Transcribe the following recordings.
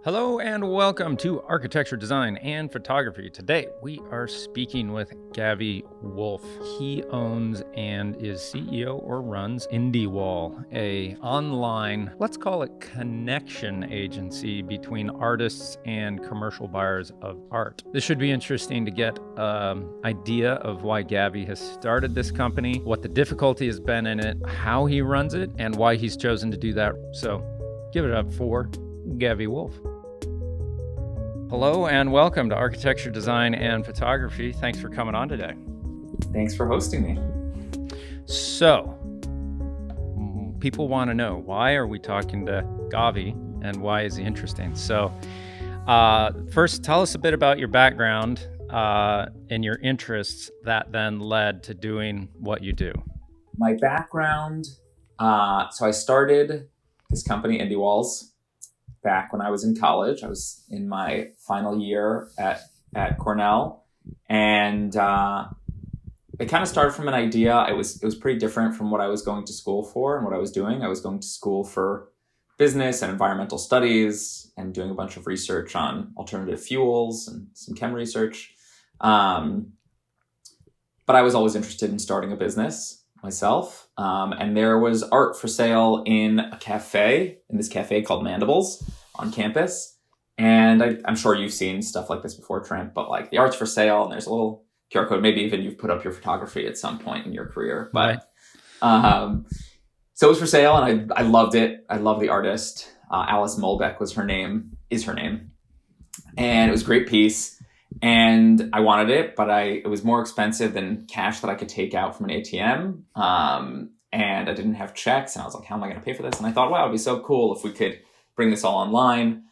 Hello and welcome to Architecture, Design, and Photography. Today we are speaking with Gavi Wolf. He owns and is CEO or runs Indiewall, a online, let's call it connection agency between artists and commercial buyers of art. This should be interesting to get an idea of why Gavi has started this company, what the difficulty has been in it, how he runs it, and why he's chosen to do that. So give it up for Gavi Wolf. Hello and welcome to Architecture, Design, and Photography. Thanks for coming on today. Thanks for hosting me. So, people want to know, why are we talking to Gavi and why is he interesting? So, first, tell us a bit about your background and your interests that then led to doing what you do. My background, so I started this company, Indiewalls, back when I was in college. I was in my final year at Cornell, and it kind of started from an idea. It was pretty different from what I was going to school for and what I was doing. I was going to school for business and environmental studies and doing a bunch of research on alternative fuels and some chem research. But I was always interested in starting a business myself. And there was art for sale in this cafe called Mandibles on campus. And I'm sure you've seen stuff like this before, Trent, but like the art's for sale and there's a little QR code. Maybe even you've put up your photography at some point in your career. But so it was for sale and I loved it. I love the artist. Alice Molbeck is her name. And it was a great piece. And I wanted it, but it was more expensive than cash that I could take out from an ATM. And I didn't have checks. And I was like, how am I going to pay for this? And I thought, wow, it'd be so cool if we could bring this all online.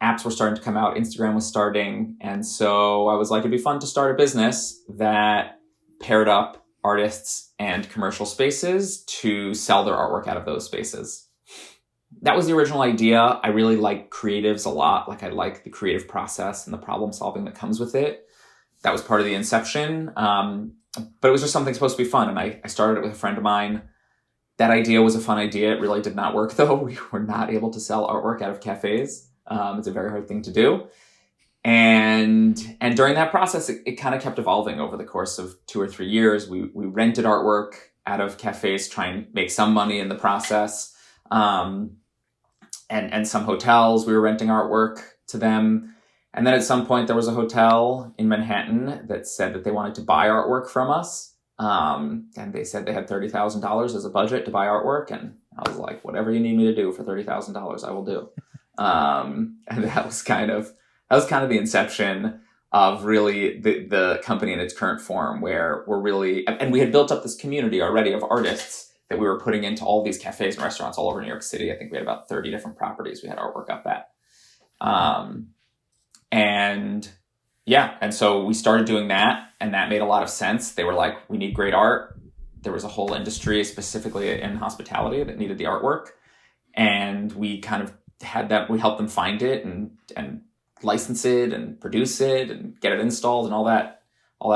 Apps were starting to come out. Instagram was starting. And so I was like, it'd be fun to start a business that paired up artists and commercial spaces to sell their artwork out of those spaces. That was the original idea. I really like creatives a lot. Like I like the creative process and the problem solving that comes with it. That was part of the inception. But it was just something supposed to be fun. And I started it with a friend of mine. That idea was a fun idea. It really did not work though. We were not able to sell artwork out of cafes. It's a very hard thing to do. And during that process, it kind of kept evolving over the course of 2 or 3 years. We rented artwork out of cafes, trying to make some money in the process. And some hotels, we were renting artwork to them. And then at some point, there was a hotel in Manhattan that said that they wanted to buy artwork from us. And they said they had $30,000 as a budget to buy artwork. And I was like, whatever you need me to do for $30,000, I will do. And that was kind of the inception of really the company in its current form, where we're really, and we had built up this community already of artists that we were putting into all these cafes and restaurants all over New York City. I think we had about 30 different properties we had artwork up at. And so we started doing that, and that made a lot of sense. They were like, we need great art. There was a whole industry, specifically in hospitality, that needed the artwork. And we kind of had that, we helped them find it and license it and produce it and get it installed and all that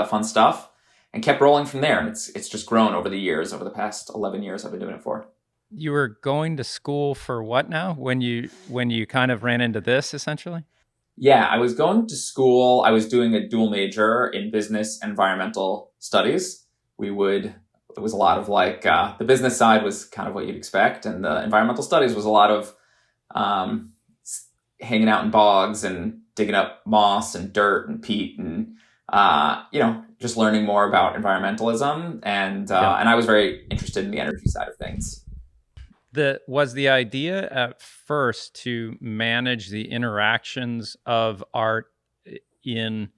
fun stuff. And kept rolling from there. And it's just grown over the years, over the past 11 years I've been doing it for. You were going to school for what now when you kind of ran into this essentially? Yeah, I was going to school. I was doing a dual major in business and environmental studies. There was a lot of the business side was kind of what you'd expect. And the environmental studies was a lot of hanging out in bogs and digging up moss and dirt and peat and, just learning more about environmentalism. And I was very interested in the energy side of things. Was the idea at first to manage the interactions of art in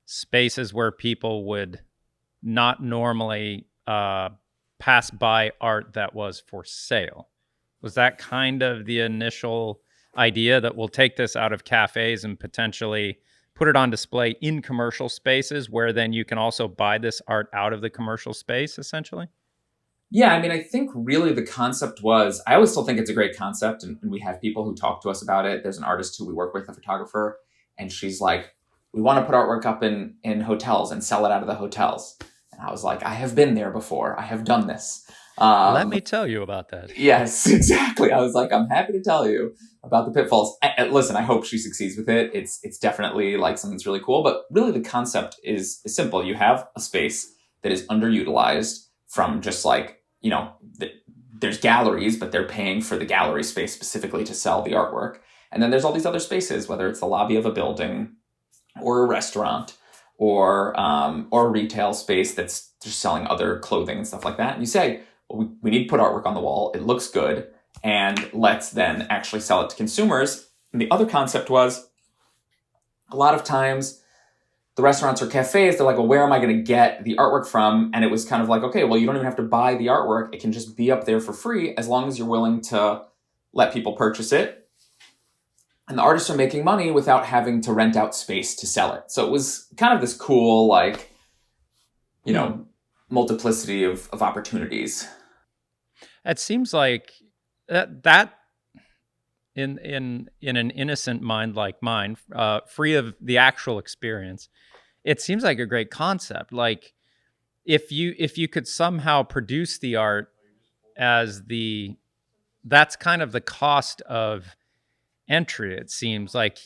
spaces where people would not normally pass by art that was for sale? Was that kind of the initial idea, that we'll take this out of cafes and potentially put it on display in commercial spaces where then you can also buy this art out of the commercial space, essentially? Yeah, I mean, I think really the concept was, I always still think it's a great concept, and we have people who talk to us about it. There's an artist who we work with, a photographer, and she's like, we want to put artwork up in hotels and sell it out of the hotels. And I was like, I have been there before. I have done this. Let Um, me tell you about that. yes, exactly. I was like, I'm happy to tell you about the pitfalls. And listen, I hope she succeeds with it. It's definitely like something that's really cool. But really, the concept is simple. You have a space that is underutilized from just like, there's galleries, but they're paying for the gallery space specifically to sell the artwork. And then there's all these other spaces, whether it's the lobby of a building or a restaurant or a retail space that's just selling other clothing and stuff like that. And you say, well, we need to put artwork on the wall. It looks good. And let's then actually sell it to consumers. And the other concept was a lot of times the restaurants or cafes, they're like, well, where am I going to get the artwork from? And it was kind of like, okay, well, you don't even have to buy the artwork. It can just be up there for free as long as you're willing to let people purchase it. And the artists are making money without having to rent out space to sell it. So it was kind of this cool, like, multiplicity of opportunities. It seems like that in an innocent mind like mine, free of the actual experience, it seems like a great concept. Like if you could somehow produce the art that's kind of the cost of entry. It seems like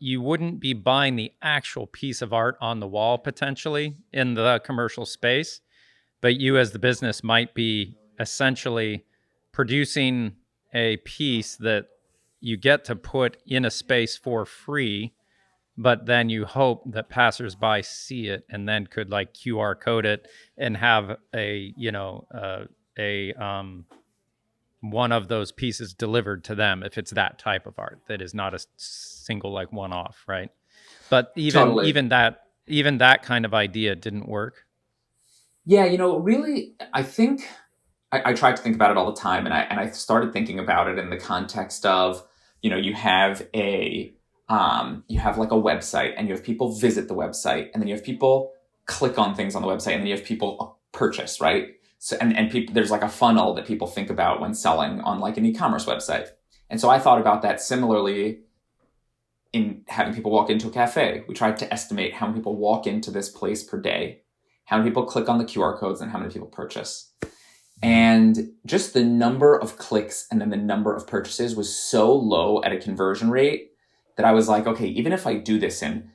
you wouldn't be buying the actual piece of art on the wall potentially in the commercial space, but you as the business might be essentially producing a piece that you get to put in a space for free, but then you hope that passersby see it and then could like QR code it and have a one of those pieces delivered to them if it's that type of art that is not a single like one-off, right? But Totally. even that kind of idea didn't work. Yeah, really, I think I tried to think about it all the time, and I started thinking about it in the context of, you have you have like a website, and you have people visit the website, and then you have people click on things on the website, and then you have people purchase, right? So and people, there's like a funnel that people think about when selling on like an e-commerce website. And so I thought about that similarly in having people walk into a cafe. We tried to estimate how many people walk into this place per day, how many people click on the QR codes, and how many people purchase. And just the number of clicks and then the number of purchases was so low at a conversion rate that I was like, okay, even if I do this in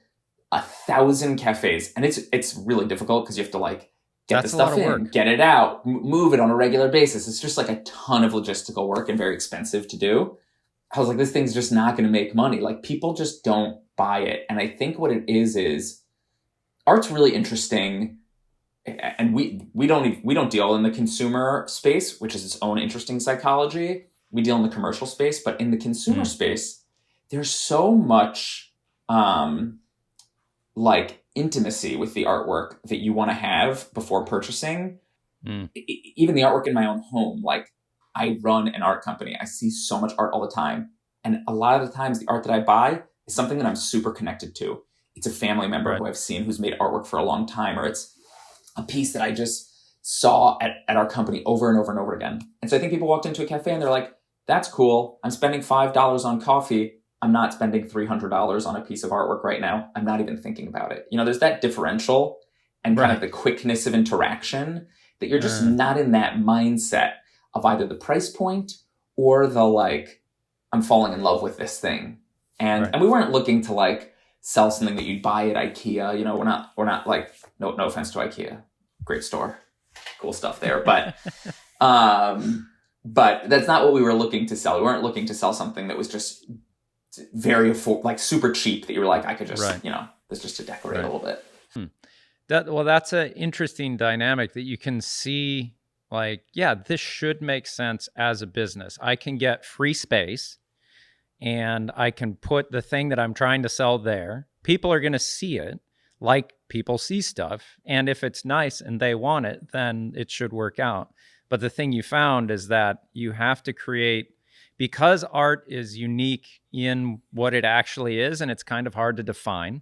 1,000 cafes, and it's really difficult because you have to like get the stuff in, get it out, move it on a regular basis. It's just like a ton of logistical work and very expensive to do. I was like, this thing's just not going to make money. Like people just don't buy it. And I think what it is art's really interesting. And we don't deal in the consumer space, which is its own interesting psychology. We deal in the commercial space, but in the consumer space, there's so much like intimacy with the artwork that you want to have before purchasing. Even the artwork in my own home, like I run an art company. I see so much art all the time. And a lot of the times the art that I buy is something that I'm super connected to. It's a family member who I've seen who's made artwork for a long time, or it's a piece that I just saw at our company over and over and over again. And so I think people walked into a cafe and they're like, that's cool. I'm spending $5 on coffee. I'm not spending $300 on a piece of artwork right now. I'm not even thinking about it. There's that differential and kind of the quickness of interaction that you're just not in that mindset of either the price point or the like, I'm falling in love with this thing. And we weren't looking to like sell something that you'd buy at IKEA. We're not like, no offense to IKEA, great store, cool stuff there. But that's not what we were looking to sell. We weren't looking to sell something that was just very like super cheap that you were like, I could just, this just to decorate a little bit. That's an interesting dynamic that you can see like, yeah, this should make sense as a business. I can get free space and I can put the thing that I'm trying to sell there. People are going to see it like people see stuff. And if it's nice and they want it, then it should work out. But the thing you found is that you have to create, because art is unique in what it actually is, and it's kind of hard to define,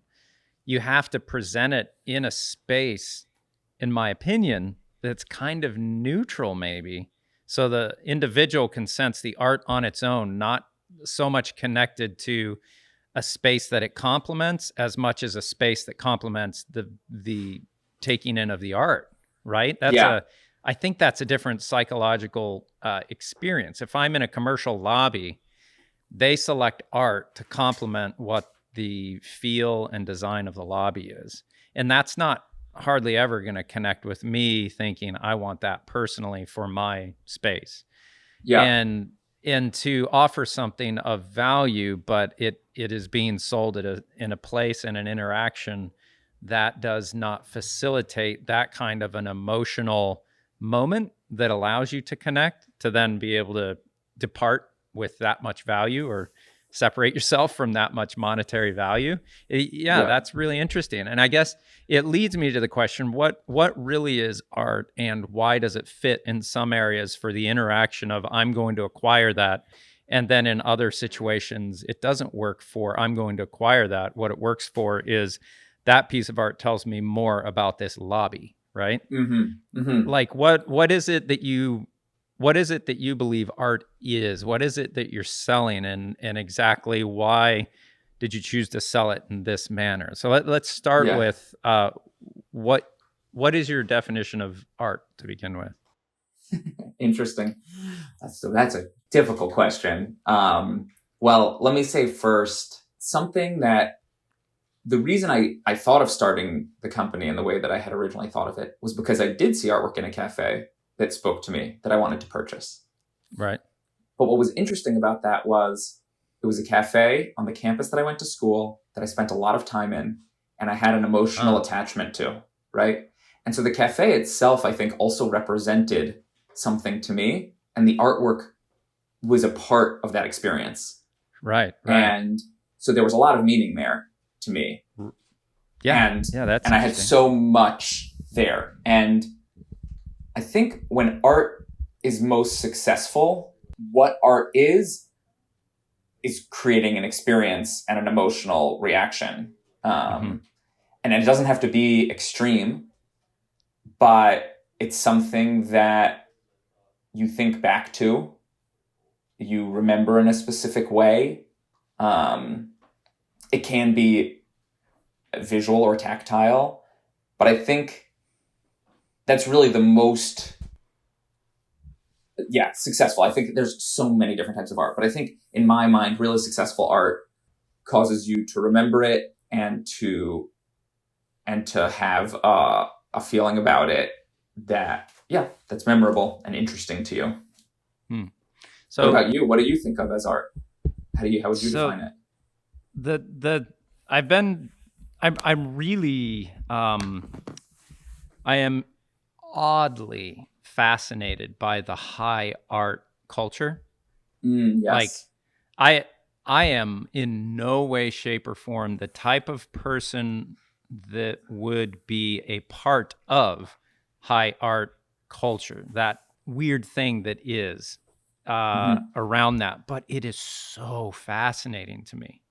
you have to present it in a space, in my opinion, that's kind of neutral maybe. So the individual can sense the art on its own, not so much connected to a space that it complements as much as a space that complements the taking in of the art, right? I think that's a different psychological experience. If I'm in a commercial lobby, they select art to complement what the feel and design of the lobby is. And that's not hardly ever going to connect with me thinking I want that personally for my space. Yeah. And to offer something of value, but it is being sold in a place and an interaction that does not facilitate that kind of an emotional moment that allows you to connect, to then be able to depart with that much value or separate yourself from that much monetary value. Yeah, Yeah. that's really interesting. And I guess it leads me to the question, what really is art, and why does it fit in some areas for the interaction of I'm going to acquire that, and then in other situations it doesn't work for I'm going to acquire that. What it works for is that piece of art tells me more about this lobby, right? Mm-hmm. Mm-hmm. Like what is it that you believe art is? What is it that you're selling, and exactly why did you choose to sell it in this manner? So let's start Yeah. with what is your definition of art to begin with? Interesting. That's a difficult question. Well, let me say first something that the reason I thought of starting the company in the way that I had originally thought of it was because I did see artwork in a cafe that spoke to me that I wanted to purchase. Right. But what was interesting about that was it was a cafe on the campus that I went to school that I spent a lot of time in, and I had an emotional attachment to, right? And so the cafe itself, I think, also represented something to me, and the artwork was a part of that experience. Right. And so there was a lot of meaning there to me. Yeah. And that's and I had so much there. And I think when art is most successful, what art is creating an experience and an emotional reaction. And it doesn't have to be extreme, but it's something that you think back to, you remember in a specific way. It can be visual or tactile, but I think that's really the most, successful. I think there's so many different types of art, but I think in my mind, really successful art causes you to remember it and to have a feeling about it that's memorable and interesting to you. So what about you? What do you think of as art? How would you define it? I am oddly fascinated by the high art culture. Yes. Like I am in no way, shape, or form the type of person that would be a part of high art culture, that weird thing that is around that. But it is so fascinating to me.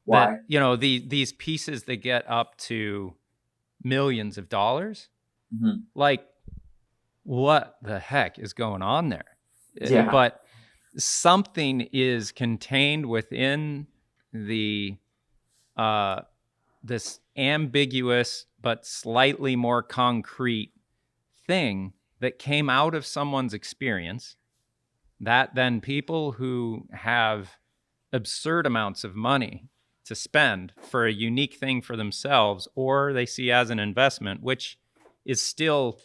Why? That, these pieces that get up to millions of dollars, like, what the heck is going on there? Yeah. But something is contained within the this ambiguous but slightly more concrete thing that came out of someone's experience, that then people who have absurd amounts of money to spend for a unique thing for themselves, or they see as an investment, which is still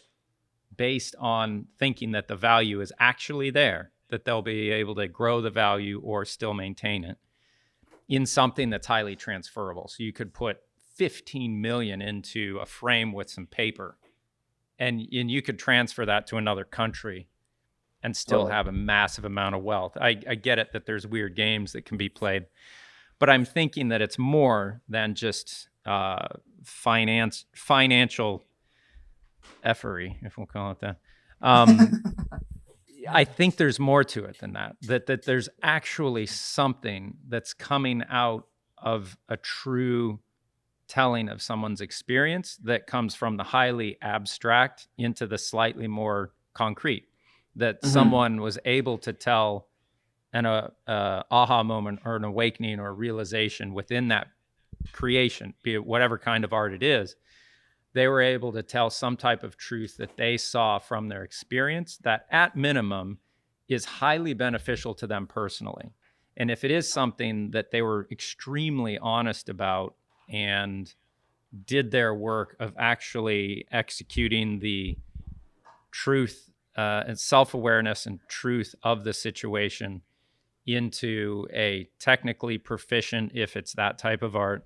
based on thinking that the value is actually there, that they'll be able to grow the value or still maintain it in something that's highly transferable. So you could put 15 million into a frame with some paper, and you could transfer that to another country and still have a massive amount of wealth. I get it that there's weird games that can be played, but I'm thinking that it's more than just financial effery, if we'll call it that. I think there's more to it than that. That there's actually something that's coming out of a true telling of someone's experience that comes from the highly abstract into the slightly more concrete. That someone was able to tell an aha moment or an awakening or a realization within that creation, be it whatever kind of art it is, they were able to tell some type of truth that they saw from their experience that at minimum is highly beneficial to them personally. And if it is something that they were extremely honest about and did their work of actually executing the truth and self-awareness and truth of the situation into a technically proficient, if it's that type of art,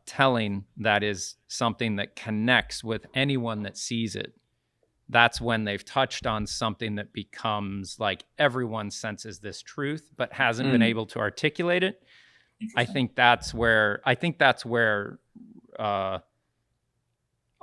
telling that is something that connects with anyone that sees it, that's when they've touched on something that becomes like everyone senses this truth but hasn't been able to articulate it. I think that's where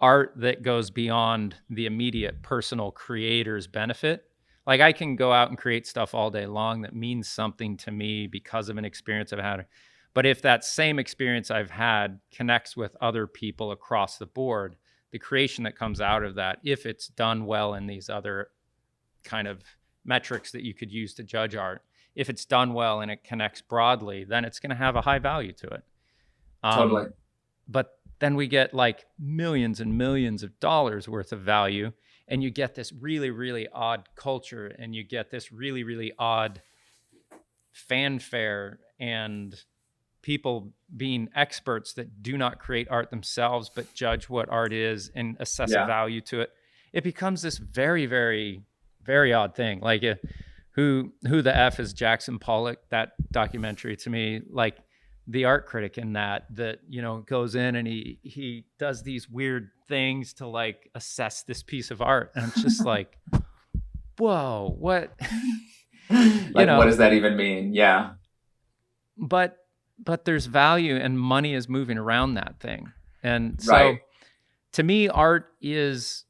art that goes beyond the immediate personal creator's benefit. Like I can go out and create stuff all day long that means something to me because of an experience I've had. But if that same experience I've had connects with other people across the board, the creation that comes out of that, if it's done well in these other kind of metrics that you could use to judge art, if it's done well and it connects broadly, then it's going to have a high value to it. Totally. But then we get like millions and millions of dollars worth of value, and you get this really, really odd culture, and you get this really, really odd fanfare and people being experts that do not create art themselves, but judge what art is and assess a value to it. It becomes this very, very, very odd thing. Like who the F is Jackson Pollock, that documentary to me, like the art critic in that, you know, goes in and he does these weird things to like assess this piece of art. And I'm just like, whoa, what? Like, what does that even mean? Yeah. But there's value and money is moving around that thing. And so to me, art is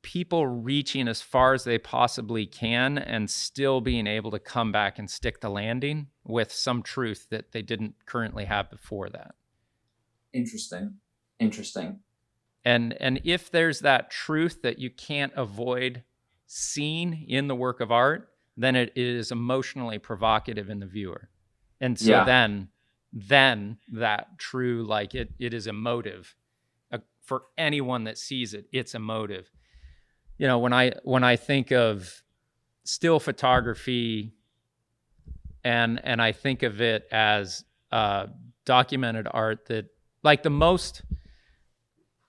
people reaching as far as they possibly can and still being able to come back and stick the landing with some truth that they didn't currently have before that. Interesting. And if there's that truth that you can't avoid seeing in the work of art, then it is emotionally provocative in the viewer. And so then that true, like it is emotive for anyone that sees it. It's emotive. You know, when I think of still photography and I think of it as documented art, that like the most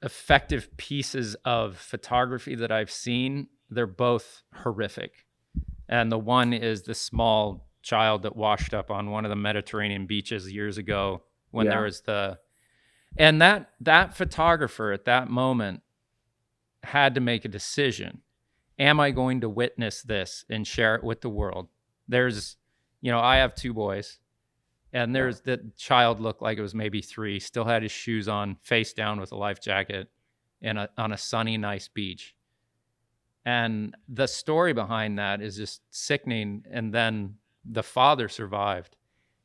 effective pieces of photography that I've seen, they're both horrific. And the one is the small child that washed up on one of the Mediterranean beaches years ago when there was and that photographer at that moment had to make a decision. Am I going to witness this and share it with the world? There's, you know, I have 2 boys, and there's the child looked like it was maybe 3, still had his shoes on, face down with a life jacket and on a sunny, nice beach. And the story behind that is just sickening. And then the father survived.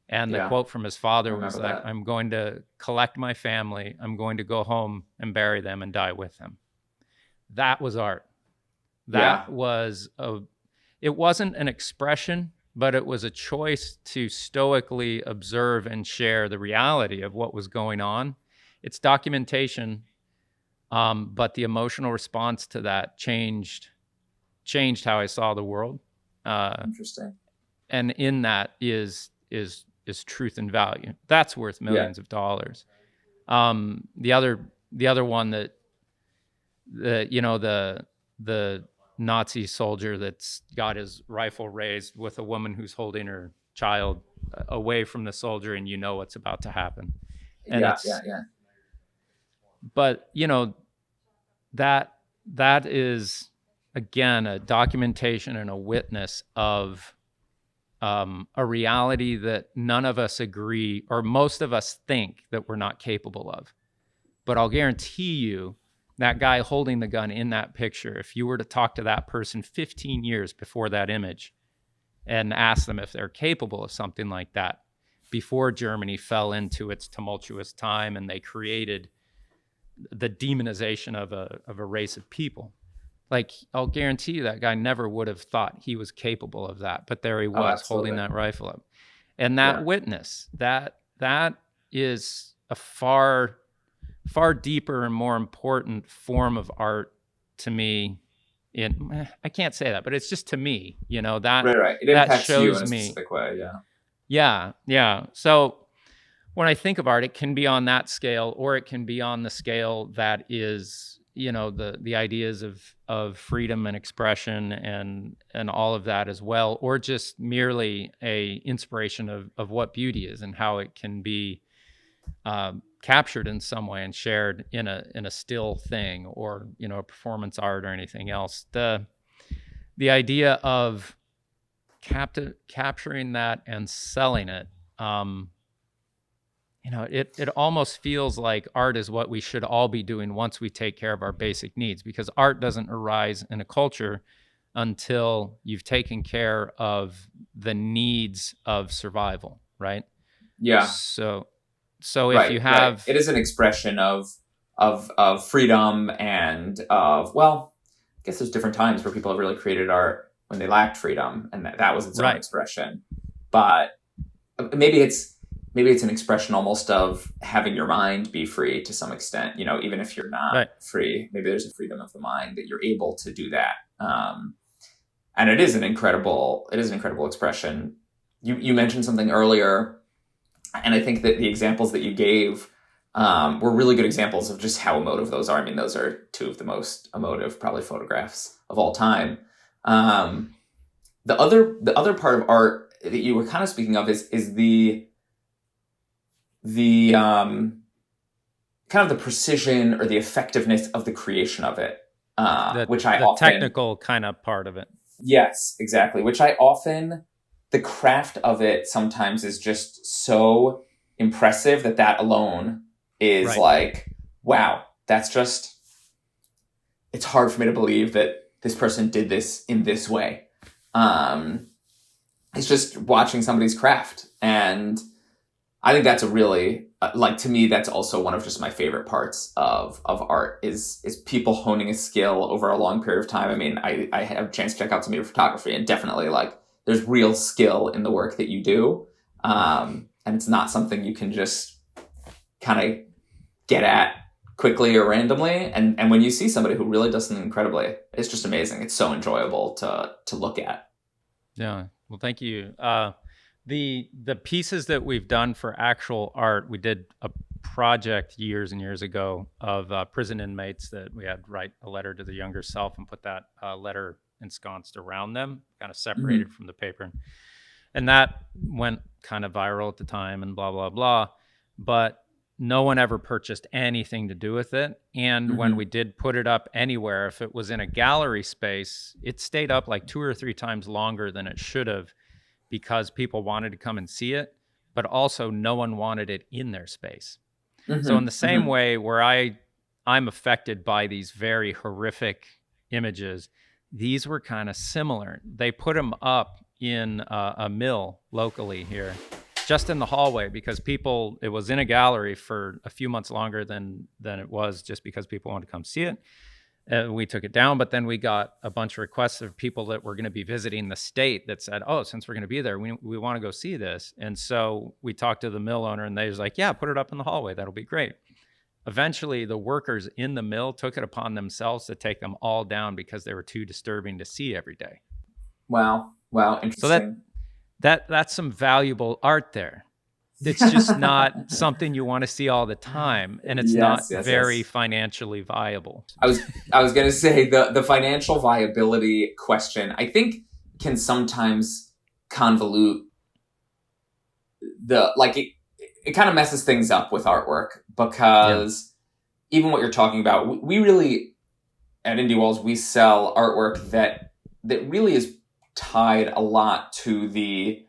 And the quote from his father was like, I'm going to collect my family. I'm going to go home and bury them and die with them. That was art. That was it wasn't an expression, but it was a choice to stoically observe and share the reality of what was going on. It's documentation, but the emotional response to that changed how I saw the world. Interesting. And in that is truth and value. That's worth millions of dollars. The other one that you know, the Nazi soldier that's got his rifle raised with a woman who's holding her child away from the soldier, and you know what's about to happen. And But you know, that is again a documentation and a witness of a reality that none of us agree, or most of us think that we're not capable of. But I'll guarantee you, that guy holding the gun in that picture, if you were to talk to that person 15 years before that image and ask them if they're capable of something like that, before Germany fell into its tumultuous time and they created the demonization of a race of people, like, I'll guarantee you that guy never would have thought he was capable of that. But there he was holding that rifle up. And that witness, that is a far, far deeper and more important form of art to me. I can't say that, but it's just to me, that Right. It that impacts you shows in a me. specific way. Yeah. Yeah. So when I think of art, it can be on that scale, or it can be on the scale that is, the ideas of freedom and expression and all of that as well, or just merely a inspiration of what beauty is and how it can be captured in some way and shared in a still thing, or a performance art or anything else. The idea of capturing that and selling it, it almost feels like art is what we should all be doing once we take care of our basic needs, because art doesn't arise in a culture until you've taken care of the needs of survival, right? Yeah. So if you have, it is an expression of freedom and of, well, I guess there's different times where people have really created art when they lacked freedom, and that was its own expression. But maybe it's an expression almost of having your mind be free to some extent. Even if you're not free, maybe there's a freedom of the mind that you're able to do that. And it is an incredible expression. You mentioned something earlier, and I think that the examples that you gave were really good examples of just how emotive those are. I mean, those are two of the most emotive, probably, photographs of all time. The other part of art that you were kind of speaking of is the kind of the precision or the effectiveness of the creation of it, which I often, technical kind of part of it. Yes, exactly. Which I often, the craft of it sometimes is just so impressive that alone is like, wow, that's just, it's hard for me to believe that this person did this in this way. It's just watching somebody's craft. And I think that's a really, to me, that's also one of just my favorite parts of art is people honing a skill over a long period of time. I mean, I have a chance to check out some of your photography, and definitely there's real skill in the work that you do. And it's not something you can just kind of get at quickly or randomly. And when you see somebody who really does something incredibly, it's just amazing. It's so enjoyable to look at. Yeah. Well, thank you. The pieces that we've done for actual art, we did a project years and years ago of prison inmates that we had write a letter to the younger self and put that letter ensconced around them, kind of separated from the paper. And that went kind of viral at the time and blah, blah, blah. But no one ever purchased anything to do with it. And when we did put it up anywhere, if it was in a gallery space, it stayed up like 2 or 3 times longer than it should have, because people wanted to come and see it, but also no one wanted it in their space. So in the same way where I'm affected by these very horrific images, these were kind of similar. They put them up in a mill locally here, just in the hallway, because it was in a gallery for a few months longer than it was, just because people wanted to come see it. We took it down, but then we got a bunch of requests of people that were going to be visiting the state that said, oh, since we're going to be there, we want to go see this. And so we talked to the mill owner, and they was like, yeah, put it up in the hallway. That'll be great. Eventually, the workers in the mill took it upon themselves to take them all down because they were too disturbing to see every day. Wow. Interesting. So that's some valuable art there. It's just not something you want to see all the time, and it's not very financially viable. I was going to say the financial viability question, I think, can sometimes convolute it kind of messes things up with artwork, because even what you're talking about, we really at Indiewalls, we sell artwork that really is tied a lot to the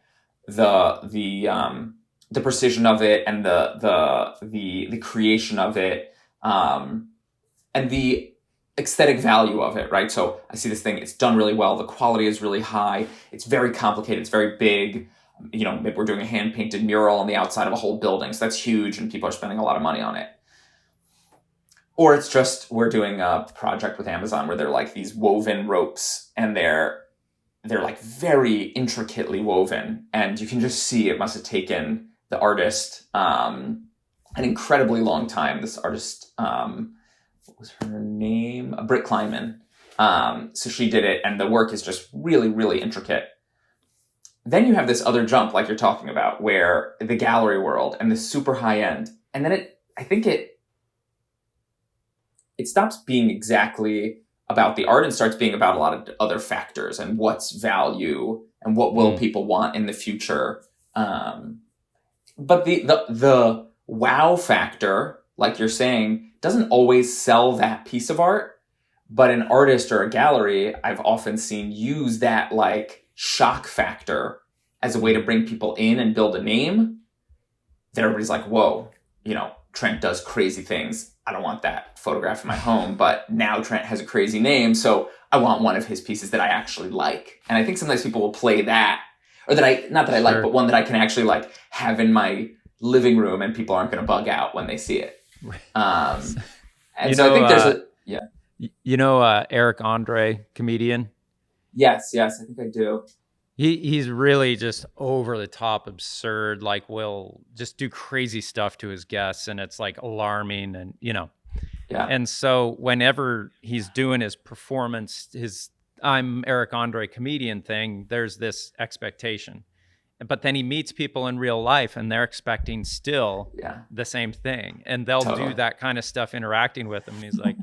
precision of it and the creation of it, and the aesthetic value of it, right? So I see this thing, it's done really well, the quality is really high, it's very complicated, it's very big. Maybe we're doing a hand-painted mural on the outside of a whole building, so that's huge and people are spending a lot of money on it. Or it's just, we're doing a project with Amazon where they're like these woven ropes, and they're like very intricately woven, and you can just see it must have taken the artist an incredibly long time. This artist, what was her name? Britt Kleinman. So she did it, and the work is just really, really intricate. Then you have this other jump, like you're talking about, where the gallery world and the super high end, and then I think it stops being exactly about the art and starts being about a lot of other factors and what's value and what will people want in the future. But the wow factor, like you're saying, doesn't always sell that piece of art. But an artist or a gallery, I've often seen use that like shock factor as a way to bring people in and build a name. That everybody's like, whoa, Trent does crazy things. I don't want that photograph in my home, but now Trent has a crazy name, so I want one of his pieces that I actually like. And I think sometimes people will play that, or not that I like, but one that I can actually like have in my living room and people aren't going to bug out when they see it. And I think there's Eric Andre, comedian? Yes, I think I do. He's really just over the top absurd, like will just do crazy stuff to his guests, and it's like alarming, and Yeah. And so whenever he's doing his performance, his I'm Eric Andre comedian thing, there's this expectation. But then he meets people in real life and they're expecting still the same thing. And they'll do that kind of stuff interacting with him. And he's like,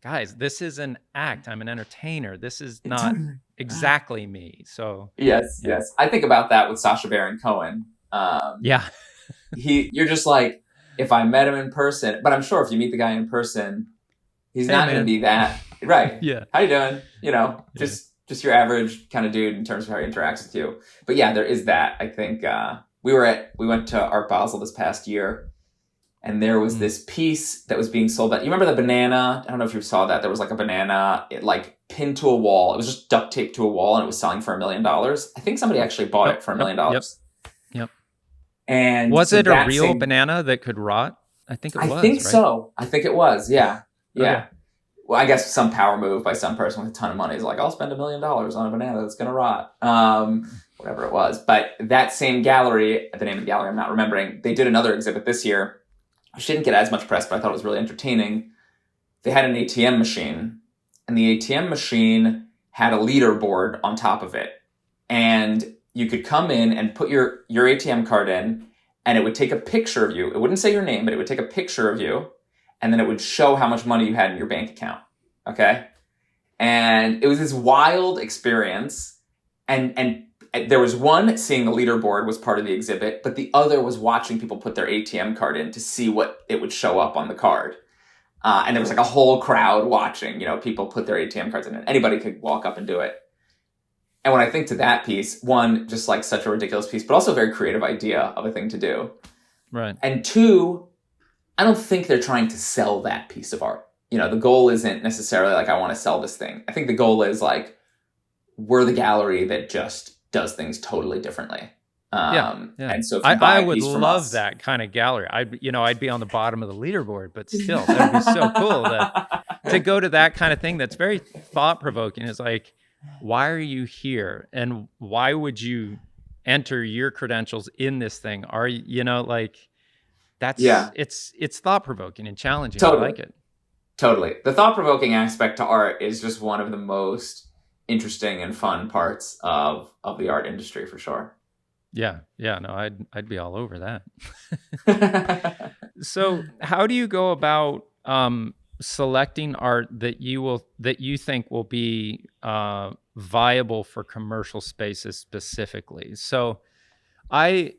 guys, this is an act. I'm an entertainer. This is not exactly me. So yes. I think about that with Sacha Baron Cohen. You're just like, if I met him in person, but I'm sure if you meet the guy in person, he's not going to be that. Right. Yeah. How you doing? Just your average kind of dude in terms of how he interacts with you. But yeah, there is that. I think we went to Art Basel this past year, and there was this piece that was being sold. You remember the banana? I don't know if you saw that. There was like a banana, pinned to a wall. It was just duct taped to a wall, and it was selling for $1 million. I think somebody actually bought it for $1 million. Yep. And was it a real banana that could rot? I think it was. I think right? so. I think it was. Yeah. Okay. Well, I guess some power move by some person with a ton of money is like, I'll spend $1 million on a banana that's going to rot. Whatever it was. But that same gallery, the name of the gallery I'm not remembering, they did another exhibit this year, which didn't get as much press, but I thought it was really entertaining. They had an ATM machine, and the ATM machine had a leaderboard on top of it. And you could come in and put your ATM card in, and it would take a picture of you. It wouldn't say your name, but it would take a picture of you. And then it would show how much money you had in your bank account. Okay. And it was this wild experience. And there was one, seeing the leaderboard was part of the exhibit, but the other was watching people put their ATM card in to see what it would show up on the card. And there was like a whole crowd watching, people put their ATM cards in, and anybody could walk up and do it. And when I think to that piece, one, just like such a ridiculous piece, but also a very creative idea of a thing to do. Right. And two, I don't think they're trying to sell that piece of art. The goal isn't necessarily like, I want to sell this thing. I think the goal is like, we're the gallery that just does things totally differly. And so if you buy I a would piece from love us, that kind of gallery. I'd be on the bottom of the leaderboard, but still, that'd be so cool to go to that kind of thing. That's very thought provoking. It's like, why are you here? And why would you enter your credentials in this thing? Are you, it's thought provoking and challenging. Totally. I like it. Totally. The thought provoking aspect to art is just one of the most interesting and fun parts of the art industry, for sure. Yeah. No, I'd be all over that. So how do you go about selecting art that you think will be viable for commercial spaces specifically? So I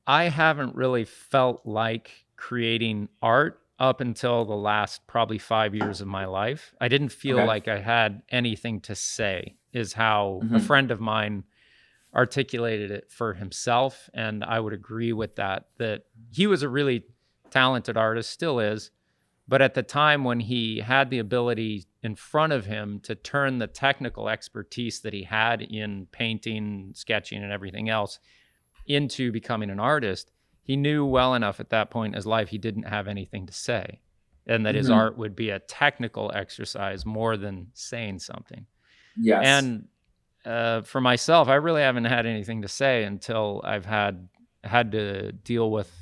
haven't really felt like creating art up until the last probably 5 years of my life. I didn't feel like I had anything to say, is how a friend of mine articulated it for himself. And I would agree with that he was a really talented artist, still is. But at the time when he had the ability in front of him to turn the technical expertise that he had in painting, sketching, and everything else into becoming an artist, he knew well enough at that point in his life he didn't have anything to say, and that his art would be a technical exercise more than saying something. Yes. And for myself, I really haven't had anything to say until I've had to deal with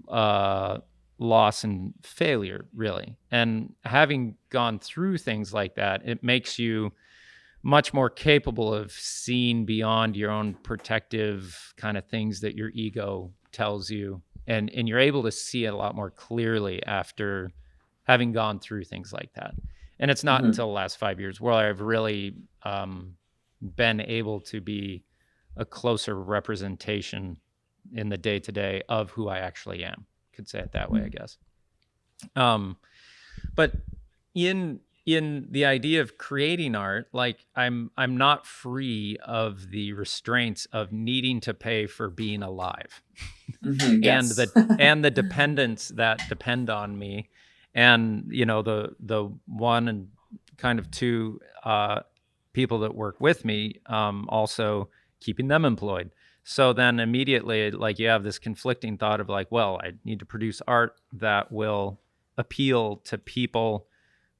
loss and failure, really. And having gone through things like that, it makes you much more capable of seeing beyond your own protective kind of things that your ego tells you. And you're able to see it a lot more clearly after having gone through things like that. And it's not until the last 5 years where I've really been able to be a closer representation in the day-to-day of who I actually am. Could say it that way, I guess. But in the idea of creating art, like I'm not free of the restraints of needing to pay for being alive. Yes. and the dependents that depend on me, and the one and kind of two people that work with me, also keeping them employed. So then immediately, like, you have this conflicting thought of like, well, I need to produce art that will appeal to people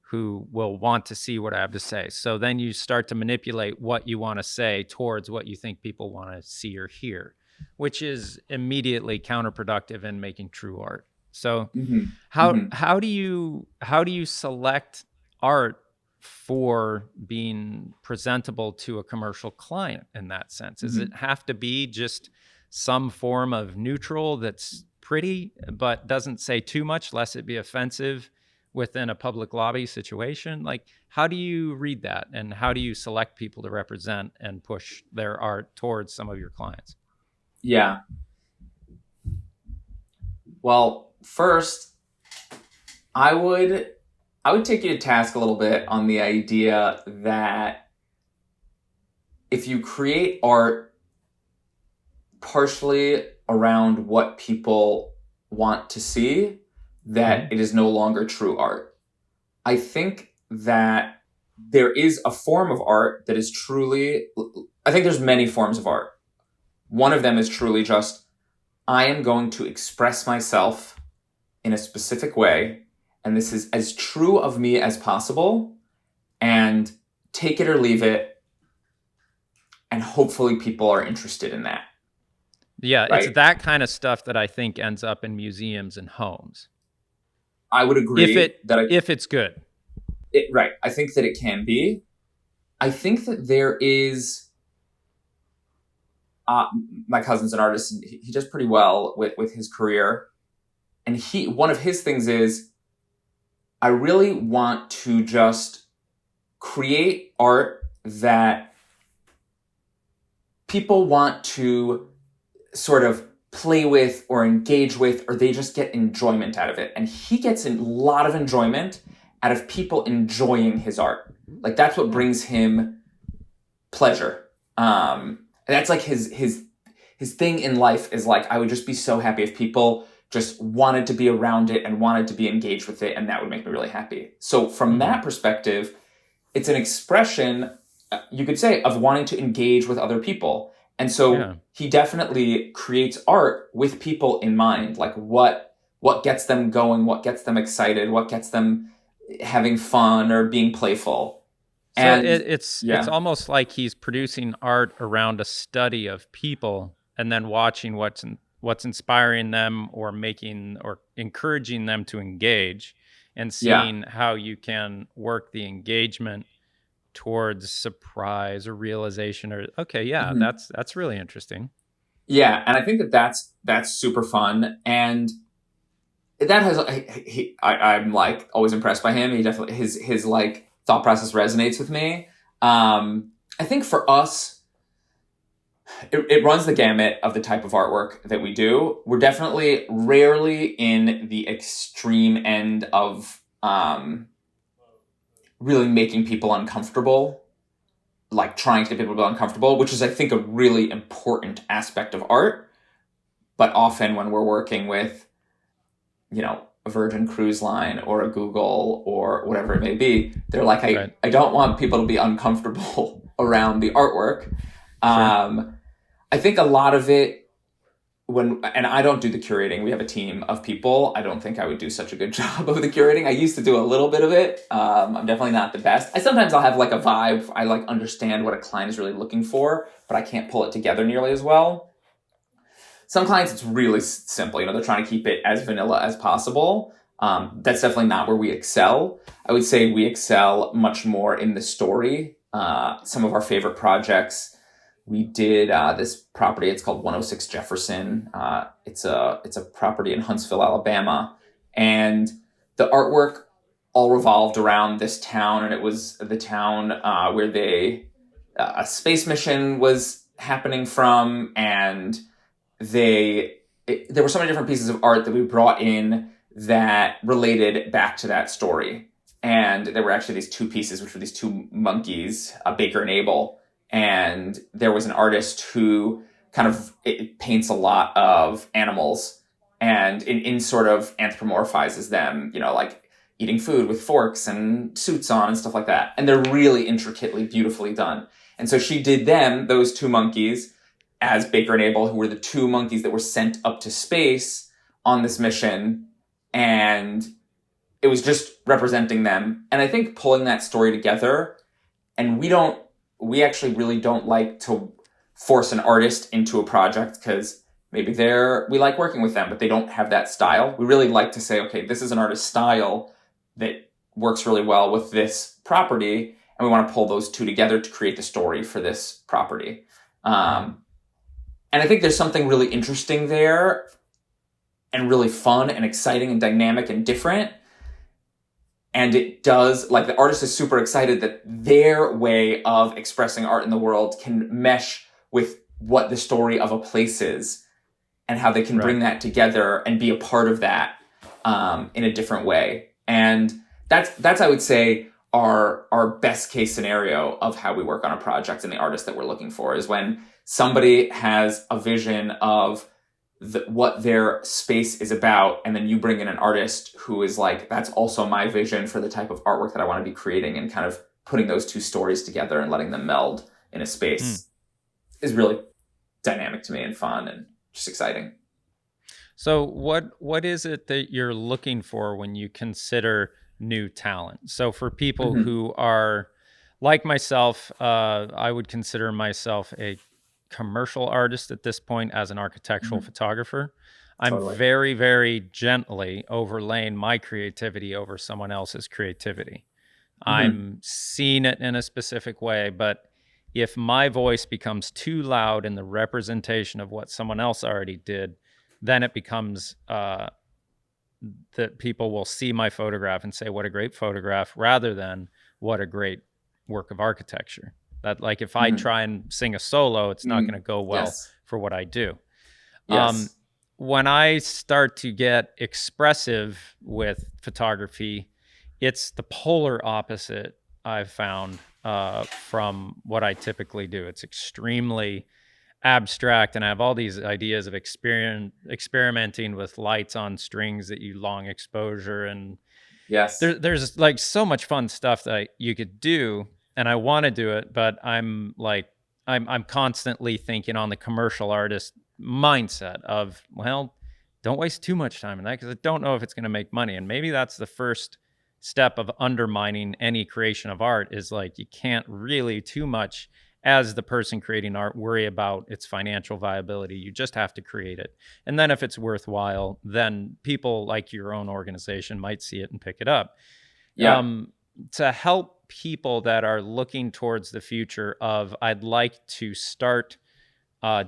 who will want to see what I have to say. So then you start to manipulate what you want to say towards what you think people want to see or hear, which is immediately counterproductive in making true art. So how do you select art for being presentable to a commercial client in that sense? Does it have to be just some form of neutral that's pretty but doesn't say too much lest it be offensive within a public lobby situation? Like, how do you read that, and how do you select people to represent and push their art towards some of your clients? Yeah. Well, first, I would take you to task a little bit on the idea that if you create art partially around what people want to see, that it is no longer true art. I think that there is a form of art that is truly, I think there's many forms of art. One of them is truly just, I am going to express myself in a specific way, and this is as true of me as possible, and take it or leave it, and hopefully people are interested in that. Yeah, right? It's that kind of stuff that I think ends up in museums and homes. I would agree if it's good. Right. I think that it can be. I think that there is, my cousin's an artist, and he does pretty well with his career. And one of his things is, I really want to just create art that people want to sort of play with or engage with, or they just get enjoyment out of it. And he gets a lot of enjoyment out of people enjoying his art. Like, that's what brings him pleasure. And that's like his thing in life is like, I would just be so happy if people just wanted to be around it and wanted to be engaged with it, and that would make me really happy. So from that perspective, it's an expression, you could say, of wanting to engage with other people. And so he definitely creates art with people in mind, like what gets them going, what gets them excited, what gets them having fun or being playful. So and it's almost like he's producing art around a study of people, and then watching what's inspiring them or making or encouraging them to engage, and seeing how you can work the engagement towards surprise or realization, or that's really interesting. Yeah, and I think that's super fun, and that has I'm like always impressed by him. He definitely his like thought process resonates with me. I think for us, it runs the gamut of the type of artwork that we do. We're definitely rarely in the extreme end of really making people uncomfortable, like trying to get people to be uncomfortable, which is, I think, a really important aspect of art. But often when we're working with, a Virgin Cruise Line or a Google or whatever it may be, they're like, I don't want people to be uncomfortable around the artwork. Sure. I think a lot of it, and I don't do the curating. We have a team of people. I don't think I would do such a good job of the curating. I used to do a little bit of it. I'm definitely not the best. Sometimes I'll have like a vibe. I like understand what a client is really looking for, but I can't pull it together nearly as well. some clients, it's really simple. They're trying to keep it as vanilla as possible. That's definitely not where we excel. I would say we excel much more in the story. Some of our favorite projects, we did this property. It's called 106 Jefferson. It's a property in Huntsville, Alabama, and the artwork all revolved around this town, and it was the town where a space mission was happening from, and there were so many different pieces of art that we brought in that related back to that story. And there were actually these two pieces, which were these two monkeys, Baker and Abel. And there was an artist who it paints a lot of animals and in sort of anthropomorphizes them, like eating food with forks and suits on and stuff like that. And they're really intricately, beautifully done. And so she did those two monkeys, as Baker and Abel, who were the two monkeys that were sent up to space on this mission. And it was just representing them. And I think pulling that story together, and we actually really don't like to force an artist into a project because maybe we like working with them, but they don't have that style. We really like to say, okay, this is an artist's style that works really well with this property, and we want to pull those two together to create the story for this property. And I think there's something really interesting there and really fun and exciting and dynamic and different. And it does, the artist is super excited that their way of expressing art in the world can mesh with what the story of a place is and how they can bring that together and be a part of that in a different way. And that's I would say, our best case scenario of how we work on a project and the artist that we're looking for is when somebody has a vision of what their space is about, and then you bring in an artist who is like, that's also my vision for the type of artwork that I want to be creating, and kind of putting those two stories together and letting them meld in a space is really dynamic to me and fun and just exciting. So what is it that you're looking for when you consider new talent? So for people who are like myself, I would consider myself a commercial artist at this point as an architectural photographer. I'm very, very gently overlaying my creativity over someone else's creativity. I'm seeing it in a specific way, but if my voice becomes too loud in the representation of what someone else already did, then it becomes that people will see my photograph and say, what a great photograph, rather than what a great work of architecture. That, like, if I try and sing a solo, it's not going to go well for what I do. Yes. When I start to get expressive with photography, it's the polar opposite, I've found, from what I typically do. It's extremely abstract, and I have all these ideas of experimenting with lights on strings that you long exposure, and there's like so much fun stuff that you could do, and I want to do it, but I'm constantly thinking on the commercial artist mindset of, well, don't waste too much time in that, because I don't know if it's going to make money. And maybe that's the first step of undermining any creation of art, is like, you can't really too much, as the person creating art, worry about its financial viability. You just have to create it. And then if it's worthwhile, then people like your own organization might see it and pick it up. To help people that are looking towards the future of, I'd like to start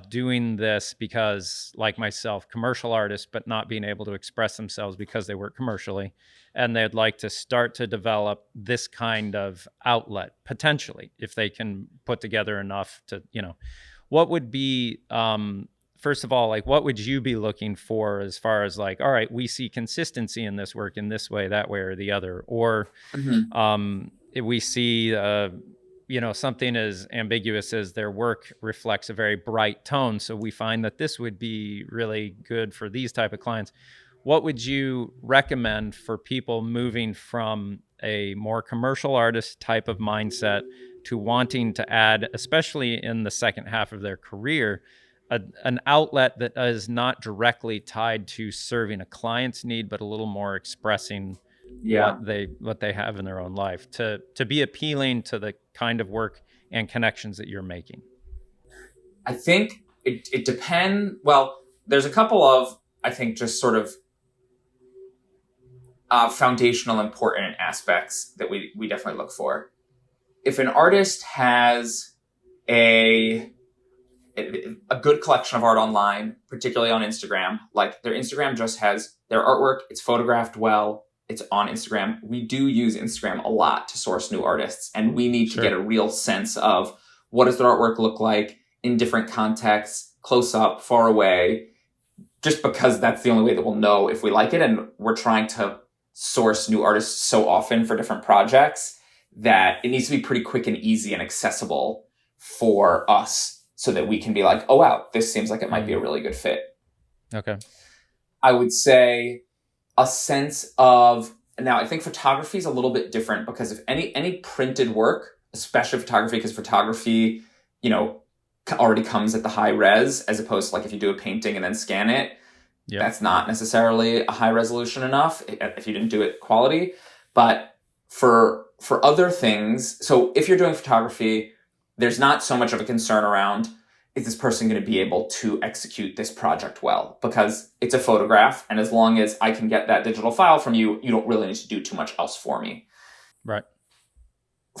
doing this because, like myself, commercial artists, but not being able to express themselves because they work commercially, and they'd like to start to develop this kind of outlet, potentially, if they can put together enough to, what would be, first of all, like, what would you be looking for as far as, like, all right, we see consistency in this work in this way, that way, or the other, or if we see, something as ambiguous as their work reflects a very bright tone, so we find that this would be really good for these type of clients. What would you recommend for people moving from a more commercial artist type of mindset to wanting to add, especially in the second half of their career, an outlet that is not directly tied to serving a client's need, but a little more expressing what they have in their own life, to be appealing to the kind of work and connections that you're making? I think it depends. Well, there's a couple of, I think, just sort of foundational important aspects that we definitely look for. If an artist has a good collection of art online, particularly on Instagram, like their Instagram just has their artwork, it's photographed well, it's on Instagram. We do use Instagram a lot to source new artists, and we need to get a real sense of what does their artwork look like in different contexts, close up, far away, just because that's the only way that we'll know if we like it. And we're trying to source new artists so often for different projects that it needs to be pretty quick and easy and accessible for us so that we can be like, oh, wow, this seems like it might be a really good fit. Okay. I would say a sense of, now I think photography is a little bit different because if any printed work, especially photography, because photography, already comes at the high res, as opposed to like if you do a painting and then scan it, that's not necessarily a high resolution enough if you didn't do it quality. But for other things, so if you're doing photography, there's not so much of a concern around, is this person going to be able to execute this project well? Because it's a photograph, and as long as I can get that digital file from you, you don't really need to do too much else for me. Right.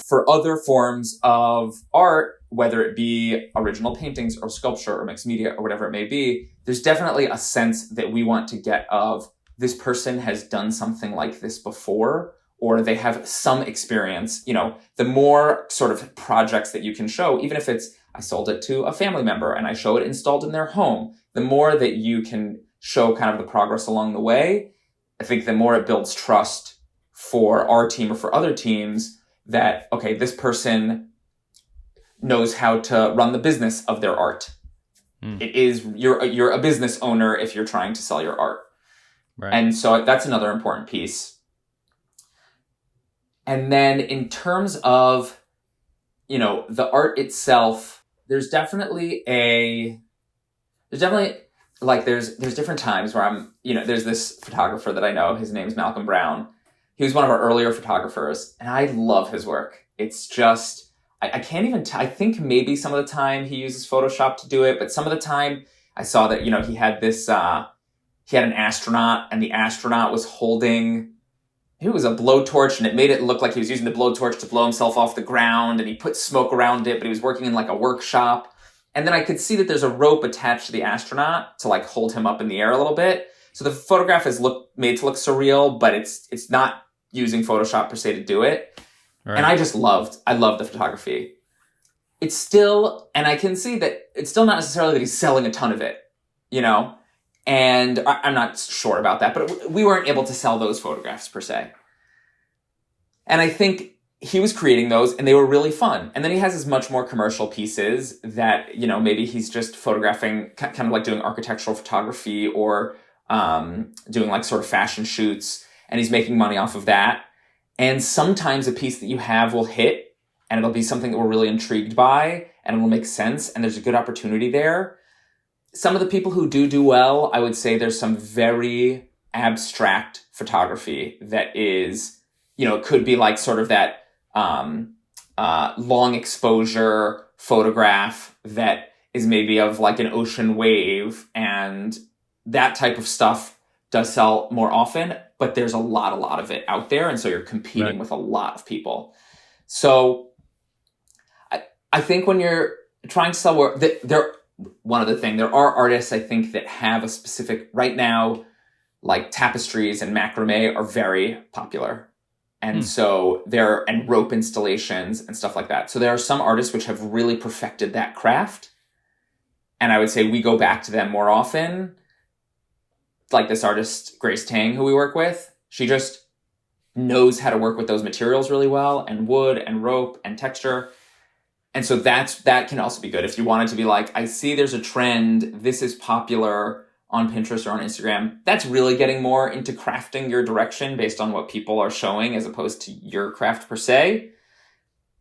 For other forms of art, whether it be original paintings or sculpture or mixed media or whatever it may be, there's definitely a sense that we want to get of this person has done something like this before, or they have some experience. The more sort of projects that you can show, even if it's, I sold it to a family member and I show it installed in their home, the more that you can show kind of the progress along the way, I think the more it builds trust for our team or for other teams that, okay, this person knows how to run the business of their art. It is, you're a business owner if you're trying to sell your art. Right. And so that's another important piece. And then in terms of, the art itself, there's definitely different times where there's this photographer that I know, his name's Malcolm Brown. He was one of our earlier photographers, and I love his work. It's just, I can't even I think maybe some of the time he uses Photoshop to do it, but some of the time I saw that, he had this, he had an astronaut, and the astronaut was holding, it was a blowtorch, and it made it look like he was using the blowtorch to blow himself off the ground, and he put smoke around it, but he was working in like a workshop. And then I could see that there's a rope attached to the astronaut to like hold him up in the air a little bit. So the photograph is made to look surreal, but it's not using Photoshop per se to do it. Right. And I loved the photography. It's still, and I can see that it's still not necessarily that he's selling a ton of it, and I'm not sure about that, but we weren't able to sell those photographs per se. And I think he was creating those and they were really fun. And then he has his much more commercial pieces that, maybe he's just photographing, kind of like doing architectural photography or doing like sort of fashion shoots, and he's making money off of that. And sometimes a piece that you have will hit and it'll be something that we're really intrigued by and it will make sense and there's a good opportunity there. Some of the people who do well, I would say there's some very abstract photography that is, it could be like sort of that long exposure photograph that is maybe of like an ocean wave, and that type of stuff does sell more often, but there's a lot of it out there. And so you're competing with a lot of people. So I think when you're trying to sell work, one other thing, there are artists I think that have a specific, right now, like tapestries and macrame are very popular. And so and rope installations and stuff like that. So there are some artists which have really perfected that craft. And I would say we go back to them more often. Like this artist, Grace Tang, who we work with, she just knows how to work with those materials really well, and wood and rope and texture. And so that can also be good. If you wanted to be like, I see there's a trend, this is popular on Pinterest or on Instagram, that's really getting more into crafting your direction based on what people are showing as opposed to your craft per se.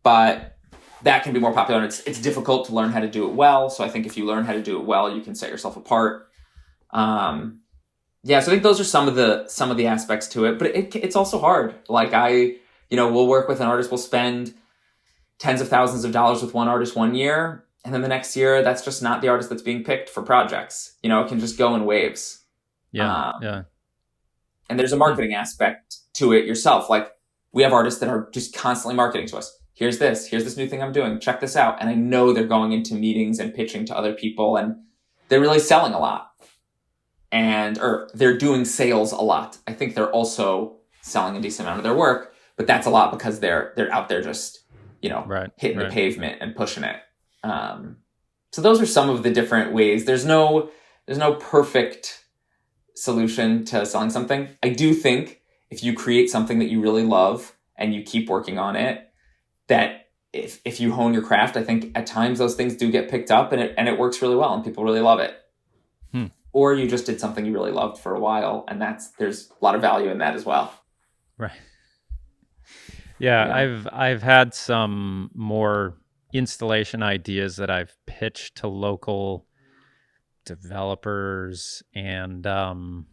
But that can be more popular, and it's difficult to learn how to do it well. So I think if you learn how to do it well, you can set yourself apart. So I think those are some of the aspects to it, but it's also hard. Like we'll work with an artist, we'll spend tens of thousands of dollars with one artist one year, And then the next year, that's just not the artist that's being picked for projects. It can just go in waves. Yeah. Yeah. And there's a marketing aspect to it yourself. Like, we have artists that are just constantly marketing to us. Here's this new thing I'm doing. Check this out. And I know they're going into meetings and pitching to other people, and they're really selling a lot. Or they're doing sales a lot. I think they're also selling a decent amount of their work, but that's a lot because they're out there just, hitting the pavement and pushing it. So those are some of the different ways. There's no perfect solution to selling something. I do think if you create something that you really love and you keep working on it, that if you hone your craft, I think at times those things do get picked up and it works really well and people really love it. Or you just did something you really loved for a while, and there's a lot of value in that as well. Right. Yeah. I've had some more installation ideas that I've pitched to local developers and what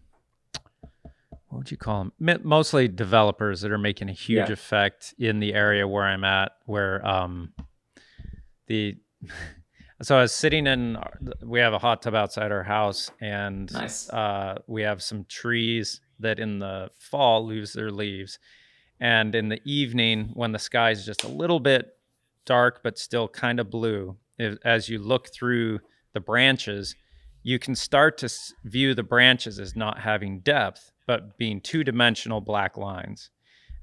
would you call them? Mostly developers that are making a huge effect in the area where I'm at, where so I was sitting we have a hot tub outside our house, and nice. We have some trees that in the fall lose their leaves. And in the evening, when the sky is just a little bit dark, but still kind of blue, as you look through the branches, you can start to view the branches as not having depth, but being two-dimensional black lines.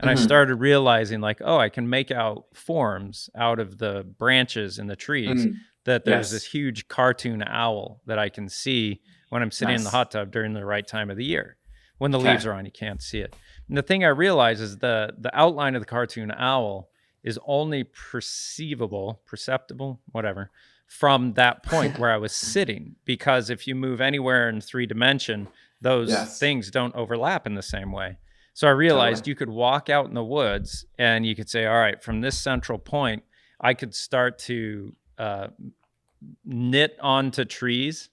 And I started realizing, like, I can make out forms out of the branches in the trees, that there's this huge cartoon owl that I can see when I'm sitting in the hot tub during the right time of the year. When the leaves are on, you can't see it. And the thing I realized is the outline of the cartoon owl is only perceptible, whatever, from that point where I was sitting. Because if you move anywhere in 3D, those things don't overlap in the same way. So I realized you could walk out in the woods and you could say, all right, from this central point, I could start to knit onto trees,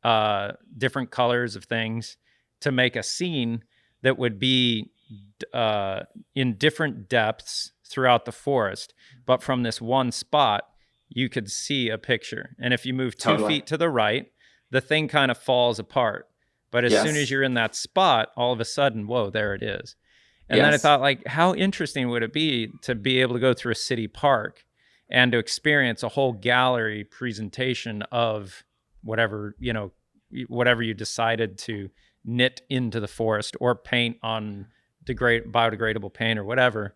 different colors of things to make a scene that would be in different depths throughout the forest. But from this one spot, you could see a picture. And if you move 2 feet to the right, the thing kind of falls apart. But as soon as you're in that spot, all of a sudden, whoa, there it is. And then I thought, like, how interesting would it be to be able to go through a city park and to experience a whole gallery presentation of whatever you decided to knit into the forest or paint on biodegradable paint or whatever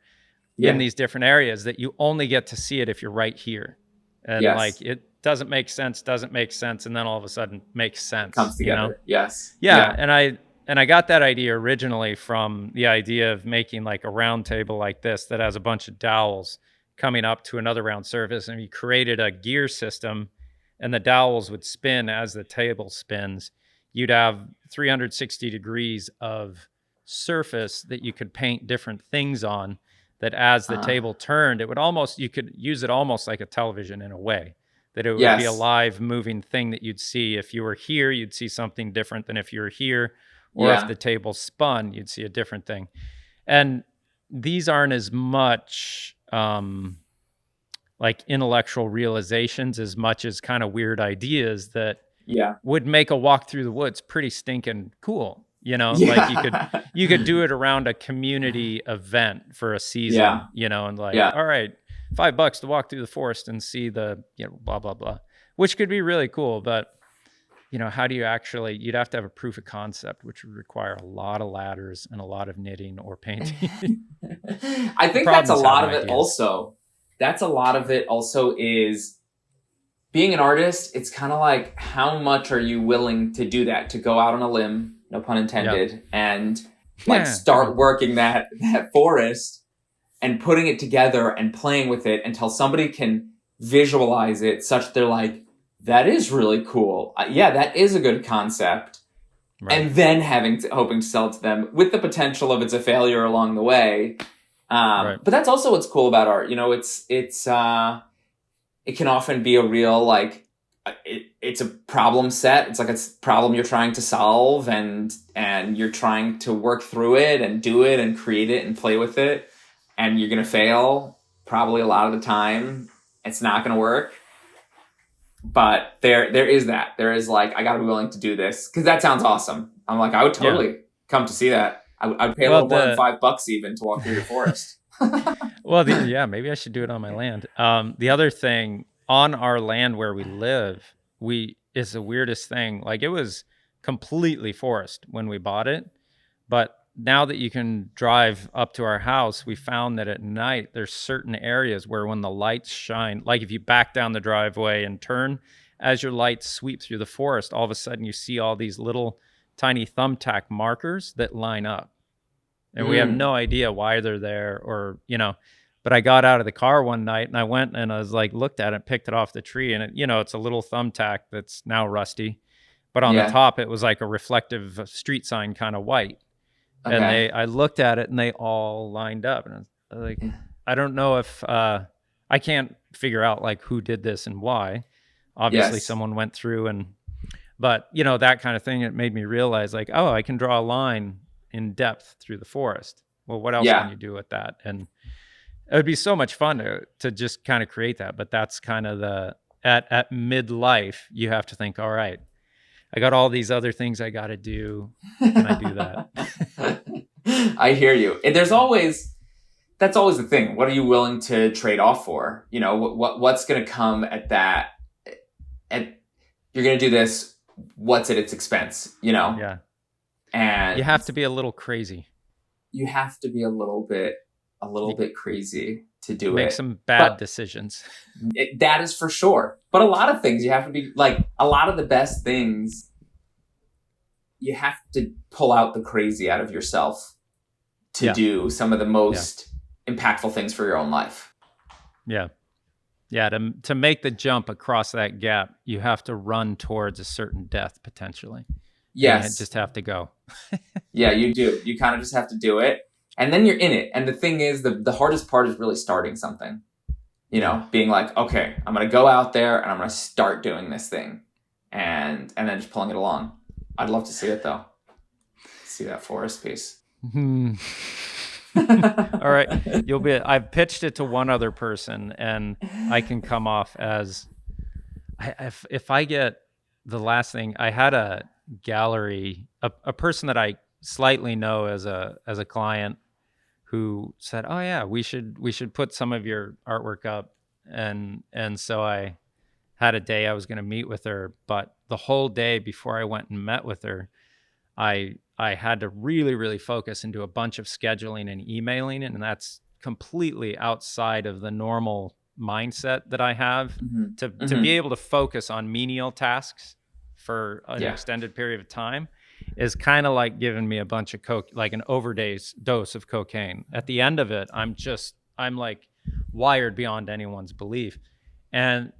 in these different areas, that you only get to see it if you're right here. And like, it doesn't make sense, and then all of a sudden makes sense. Comes together. And I got that idea originally from the idea of making like a round table like this that has a bunch of dowels coming up to another round surface, and you created a gear system, and the dowels would spin as the table spins. You'd have 360 degrees of surface that you could paint different things on, that as the table turned, you could use it almost like a television in a way, that it would be a live moving thing that you'd see. If you were here, you'd see something different than if you were here, or if the table spun, you'd see a different thing. And these aren't as much like intellectual realizations as much as kind of weird ideas that would make a walk through the woods pretty stinking cool. Like you could do it around a community event for a season, and like, all right, $5 to walk through the forest and see the, blah, blah, blah, which could be really cool. But, how do you you'd have to have a proof of concept, which would require a lot of ladders and a lot of knitting or painting. I think that's a lot of it also. That's a lot of it also is being an artist. It's kind of like, like, much are you willing to do that, to go out on a limb, no pun intended, and start working that forest and putting it together and playing with it until somebody can visualize it such they're like, that is really cool. That is a good concept. Right. And then hoping to sell it to them with the potential of it's a failure along the way. But that's also what's cool about art. It can often be a real, like, it's a problem set. It's like a problem you're trying to solve, and you're trying to work through it and do it and create it and play with it. And you're going to fail probably a lot of the time. It's not going to work. But there is that. There is like, I got to be willing to do this because that sounds awesome. I'm like, I would totally come to see that. I'd pay a little more than $5 even to walk through your forest. Well, yeah, maybe I should do it on my land. The other thing on our land where we live, is the weirdest thing. Like, it was completely forest when we bought it, but now that you can drive up to our house, we found that at night there's certain areas where when the lights shine, like if you back down the driveway and turn, as your lights sweep through the forest, all of a sudden you see all these little tiny thumbtack markers that line up. And we have no idea why they're there, or, but I got out of the car one night and I went and I was like, looked at it, picked it off the tree, and it's a little thumbtack that's now rusty, but on the top, it was like a reflective street sign, kind of white. Okay. And I looked at it and they all lined up, and I was like, I don't know if, I can't figure out like who did this and why. Obviously someone went through but that kind of thing, it made me realize like, oh, I can draw a line in depth through the forest. Well, what else can you do with that? And it would be so much fun to just kind of create that. But that's kind of at midlife, you have to think, all right, I got all these other things I got to do. Can I do that? I hear you. And that's always the thing. What are you willing to trade off for? What's going to come at that? And you're going to do this. What's at its expense? Yeah. And you have to be a little crazy. You have to be a little bit crazy to do Make some bad decisions. That is for sure. But a lot of things you have to be like, a lot of the best things, you have to pull out the crazy out of yourself to do some of the most impactful things for your own life. Yeah. Yeah. To make the jump across that gap, you have to run towards a certain death potentially. Yes. You just have to go. Yeah, you do. You kind of just have to do it. And then you're in it. And the thing is, the hardest part is really starting something. Being like, okay, I'm going to go out there and I'm going to start doing this thing. And then just pulling it along. I'd love to see it, though. See that forest piece. All right. I've pitched it to one other person, and I can come off as, if I get the last thing, I had a gallery, a person that I slightly know as a client, who said, oh yeah, we should put some of your artwork up. And so I had a day I was going to meet with her, but the whole day before I went and met with her, I had to really, really focus and do a bunch of scheduling and emailing. And that's completely outside of the normal mindset that I have to be able to focus on menial tasks for an extended period of time is kind of like giving me a bunch of coke, like an dose of cocaine. At the end of it, I'm like wired beyond anyone's belief. And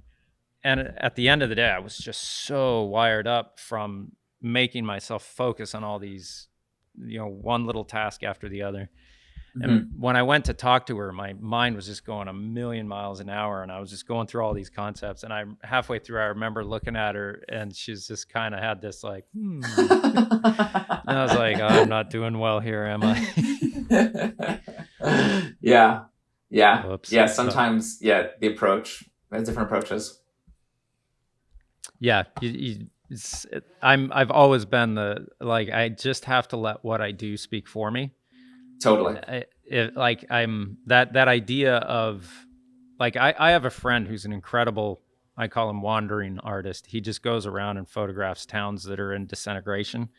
at the end of the day, I was just so wired up from making myself focus on all these, one little task after the other. And when I went to talk to her, my mind was just going a million miles an hour, and I was just going through all these concepts. And halfway through, I remember looking at her, and she's just kind of had this like, And I was like, oh, I'm not doing well here, am I? Yeah. Whoops. Yeah. Sometimes, the approach, there's different approaches. Yeah. I've always been I just have to let what I do speak for me. Totally. That idea of like, I have a friend who's an incredible, I call him wandering artist. He just goes around and photographs towns that are in disintegration,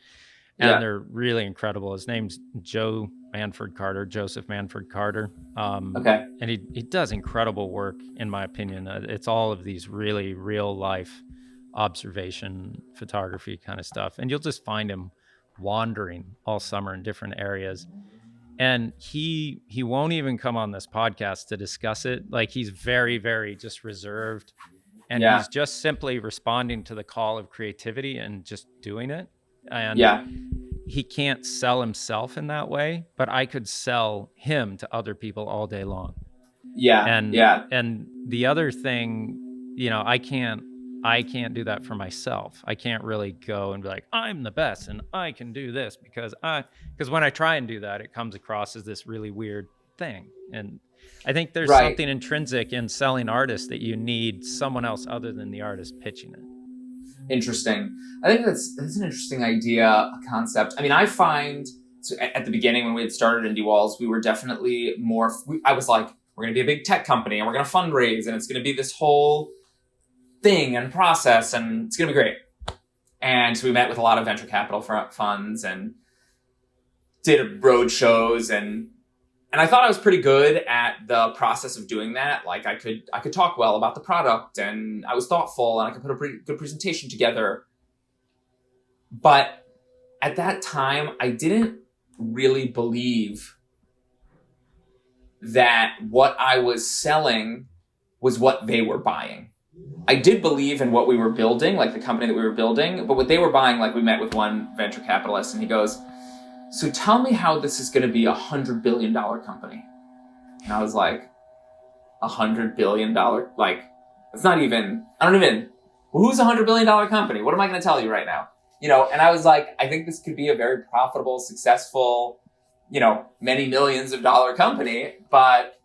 and they're really incredible. His name's Joseph Manford Carter. Okay. And he does incredible work, in my opinion. It's all of these really real life observation photography kind of stuff. And you'll just find him wandering all summer in different areas. And he won't even come on this podcast to discuss it. Like, he's very, very just reserved. And he's just simply responding to the call of creativity and just doing it. And he can't sell himself in that way, but I could sell him to other people all day long. And the other thing, I can't do that for myself. I can't really go and be like, I'm the best and I can do this because when I try and do that, it comes across as this really weird thing. And I think there's Right. something intrinsic in selling artists that you need someone else other than the artist pitching it. Interesting. I think that's an interesting idea, a concept. I mean, I find so at the beginning when we had started Indiewalls, we were definitely more. I was like, we're going to be a big tech company and we're going to fundraise and it's going to be this whole thing and process and it's going to be great. And so we met with a lot of venture capital funds and did road shows and I thought I was pretty good at the process of doing that. Like I could talk well about the product and I was thoughtful and I could put a pretty good presentation together. But at that time, I didn't really believe that what I was selling was what they were buying. I did believe in what we were building, like the company that we were building, but what they were buying, like we met with one venture capitalist and he goes, so tell me how this is going to be $100 billion company. And I was like, $100 billion? Like, it's not even, who's a $100 billion company? What am I going to tell you right now? You know, and I was like, I think this could be a very profitable, successful, you know, many millions of dollar company, but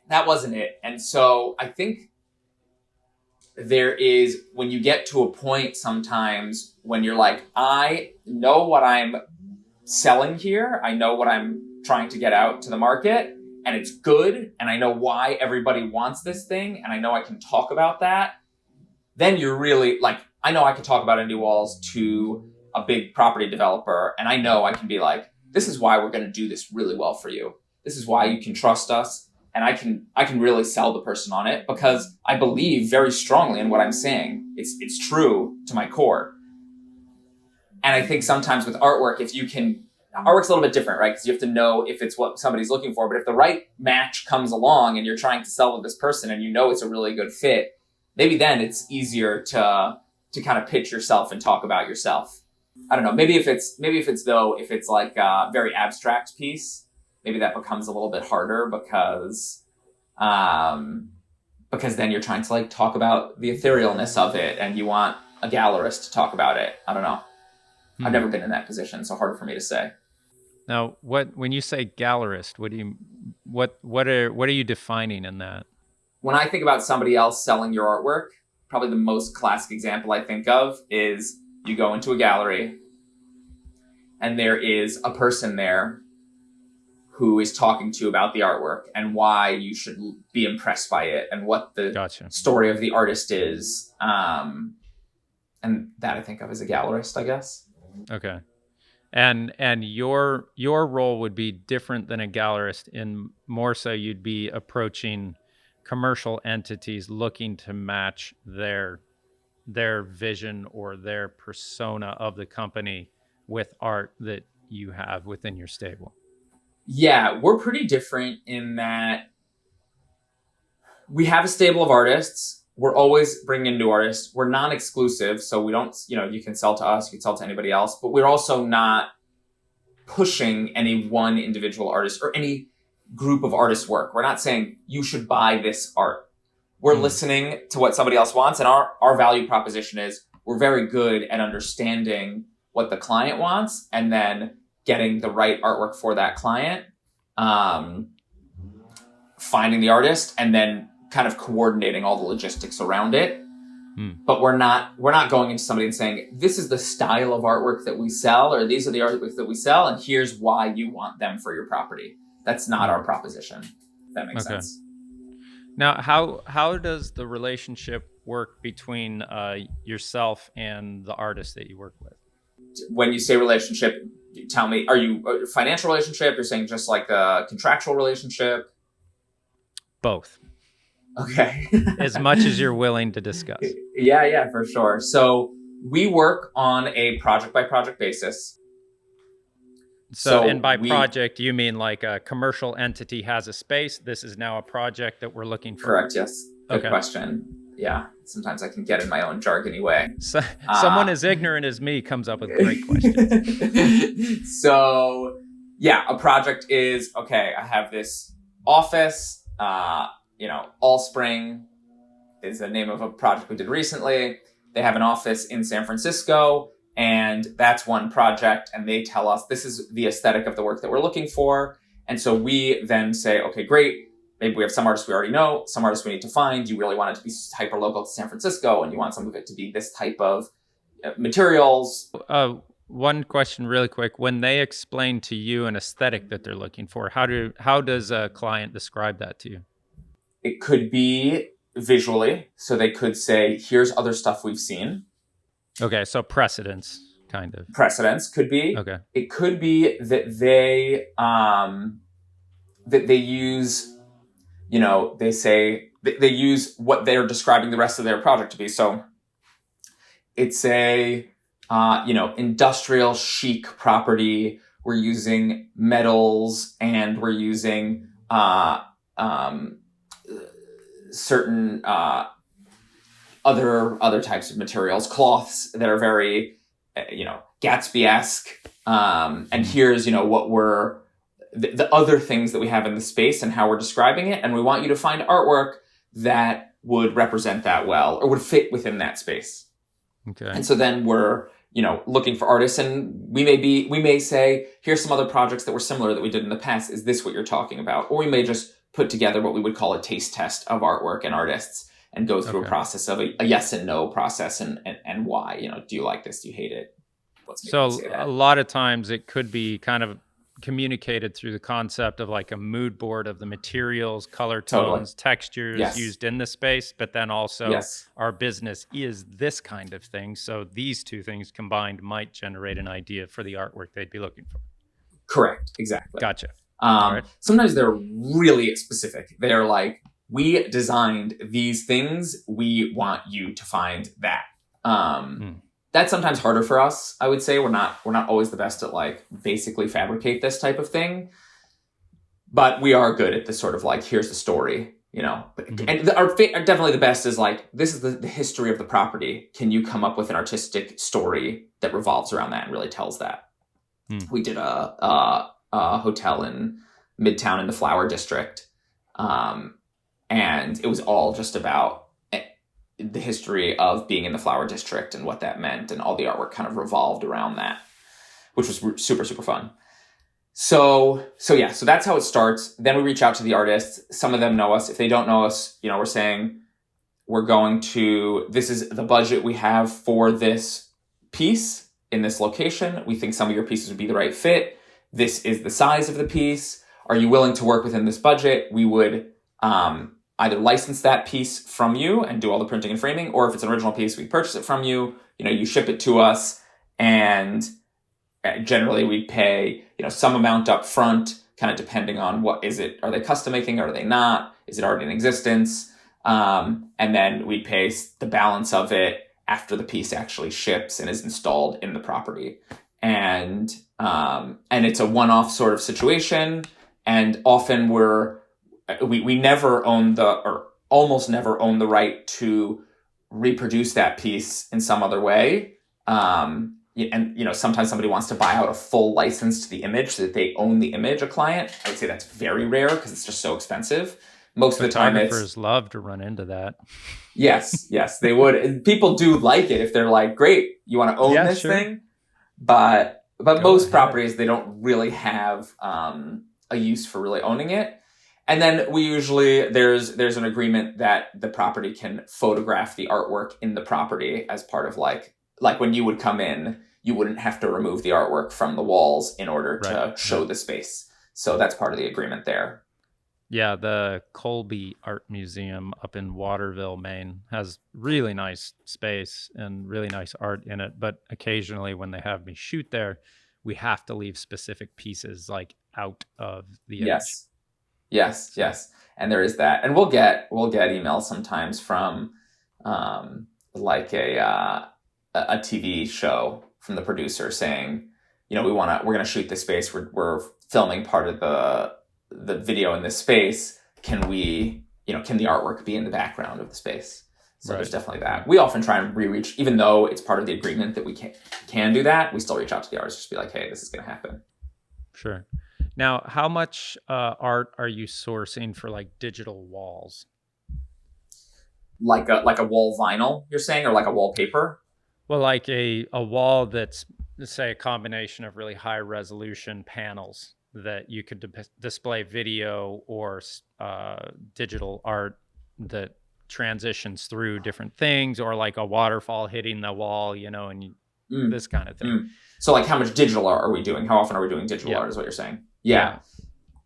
that wasn't it. And so I think there is, when you get to a point sometimes when you're like, I know what I'm selling here. I know what I'm trying to get out to the market and it's good. And I know why everybody wants this thing. And I know I can talk about that. Then you're really like, I know I can talk about Indiewalls to a big property developer. And I know I can be like, this is why we're going to do this really well for you. This is why you can trust us. And I can really sell the person on it because I believe very strongly in what I'm saying. It's true to my core. And I think sometimes with artwork, artwork's a little bit different, right? Because you have to know if it's what somebody's looking for. But if the right match comes along and you're trying to sell to this person and you know it's a really good fit, maybe then it's easier to kind of pitch yourself and talk about yourself. I don't know. Maybe if it's like a very abstract piece, maybe that becomes a little bit harder because then you're trying to like talk about the etherealness of it and you want a gallerist to talk about it. I don't know. I've never been in that position, so hard for me to say. Now, when you say gallerist, what are you defining in that? When I think about somebody else selling your artwork, probably the most classic example I think of is you go into a gallery and there is a person there who is talking to you about the artwork and why you should be impressed by it and what the story of the artist is. And that I think of as a gallerist, I guess. Okay. And your role would be different than a gallerist in more so you'd be approaching commercial entities looking to match their vision or their persona of the company with art that you have within your stable. Yeah, we're pretty different in that we have a stable of artists. We're always bringing in new artists. We're non-exclusive, so we don't, you can sell to us, you can sell to anybody else, but we're also not pushing any one individual artist or any group of artists' work. We're not saying you should buy this art. We're listening to what somebody else wants, and our value proposition is we're very good at understanding what the client wants and then getting the right artwork for that client, finding the artist, and then kind of coordinating all the logistics around it. But we're not going into somebody and saying, this is the style of artwork that we sell, or these are the artworks that we sell, and here's why you want them for your property. That's not our proposition, if that makes sense. Now, how does the relationship work between yourself and the artist that you work with? When you say relationship, tell me, are you a financial relationship? You're saying just like a contractual relationship? Both. Okay. As much as you're willing to discuss. Yeah, for sure. So we work on a project by project basis. And by project, you mean like a commercial entity has a space. This is now a project that we're looking for. Correct. Yes. Good question. Yeah. Sometimes I can get in my own jargony way. So, someone as ignorant as me comes up with great questions. So yeah, a project is, okay, I have this office, Allspring is the name of a project we did recently. They have an office in San Francisco, and that's one project. And they tell us this is the aesthetic of the work that we're looking for. And so we then say, okay, great. Maybe we have some artists we already know, some artists we need to find. You really want it to be hyper local to San Francisco, and you want some of it to be this type of materials. One question really quick. When they explain to you an aesthetic that they're looking for, how does a client describe that to you? It could be visually. So they could say, here's other stuff we've seen. Okay, so precedence, kind of. Precedence could be. Okay. It could be that they use, they say they use what they're describing the rest of their project to be. So it's a industrial chic property. We're using metals and we're using certain other types of materials, cloths that are very Gatsby-esque. And here's what we're the other things that we have in the space and how we're describing it. And we want you to find artwork that would represent that well or would fit within that space. Okay. And so then we're looking for artists, and we may say, here's some other projects that were similar that we did in the past. Is this what you're talking about? Or we may just put together what we would call a taste test of artwork and artists and go through a process of a yes and no process and why. Do you like this? Do you hate it? So a lot of times it could be kind of communicated through the concept of like a mood board of the materials, color tones, textures used in the space, but then also our business is this kind of thing. So these two things combined might generate an idea for the artwork they'd be looking for. Correct. Exactly. Gotcha. Right. Sometimes they're really specific. They're like, we designed these things. We want you to find that. That's sometimes harder for us. I would say we're not always the best at like basically fabricate this type of thing, but we are good at this sort of like, here's the story, and our definitely the best is like, this is the history of the property. Can you come up with an artistic story that revolves around that and really tells that? We did a hotel in Midtown in the Flower District. And it was all just about the history of being in the Flower District and what that meant, and all the artwork kind of revolved around that, which was super, super fun. So that's how it starts. Then we reach out to the artists. Some of them know us. If they don't know us, we're saying, this is the budget we have for this piece in this location. We think some of your pieces would be the right fit. This is the size of the piece. Are you willing to work within this budget? We would, either license that piece from you and do all the printing and framing, or if it's an original piece, we purchase it from you, you ship it to us, and generally we pay, some amount up front, kind of depending on what is it, are they custom making, or are they not? Is it already in existence? And then we pay the balance of it after the piece actually ships and is installed in the property. And it's a one-off sort of situation. And often we never own or almost never own the right to reproduce that piece in some other way. And sometimes somebody wants to buy out a full license to the image so that they own the image, a client. I would say that's very rare because it's just so expensive. Most of the time photographers love to run into that. Yes, they would. And people do like it if they're like, great, you want to own this thing? But most properties, they don't really have a use for really owning it. And then we usually, there's an agreement that the property can photograph the artwork in the property as part of like when you would come in, you wouldn't have to remove the artwork from the walls in order to show the space. So that's part of the agreement there. Yeah, the Colby Art Museum up in Waterville, Maine has really nice space and really nice art in it. But occasionally when they have me shoot there, we have to leave specific pieces like out of the image. Yes. And there is that. And we'll get emails sometimes from like a TV show from the producer saying, we're going to shoot this space. We're filming part of the video in this space. Can the artwork be in the background of the space? So there's definitely that. We often try and reach, even though it's part of the agreement that we can do that, we still reach out to the artist just to be like, hey, this is going to happen. Sure. Now, how much art are you sourcing for like digital walls? Like a wall vinyl, you're saying, or like a wallpaper? Well, like a wall that's, let's say, a combination of really high resolution panels that you could display video or digital art that transitions through different things, or like a waterfall hitting the wall, and this kind of thing. So like, how much digital art are we doing? How often are we doing digital art is what you're saying? Yeah.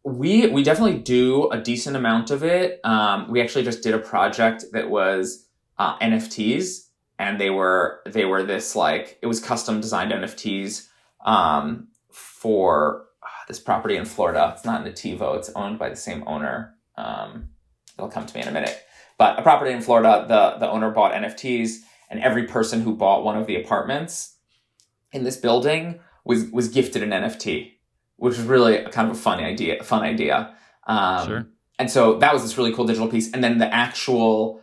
We definitely do a decent amount of it. We actually just did a project that was NFTs, and they were this, like, it was custom designed NFTs for this property in Florida. It's not in Nativo. It's owned by the same owner. It'll come to me in a minute. But a property in Florida, the owner bought NFTs, and every person who bought one of the apartments in this building was gifted an NFT, which is really a kind of a fun idea. Sure. And so that was this really cool digital piece. And then the actual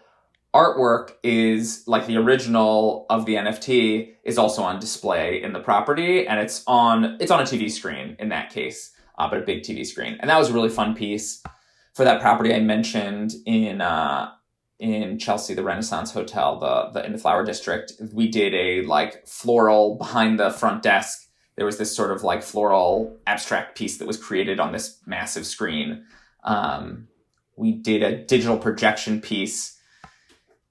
artwork is, like, the original of the NFT is also on display in the property, and it's on a TV screen in that case, but a big TV screen. And that was a really fun piece for that property I mentioned in Chelsea, the Renaissance Hotel, the in the Flower District. We did a, like, floral behind the front desk. There was this sort of, like, floral abstract piece that was created on this massive screen. We did a digital projection piece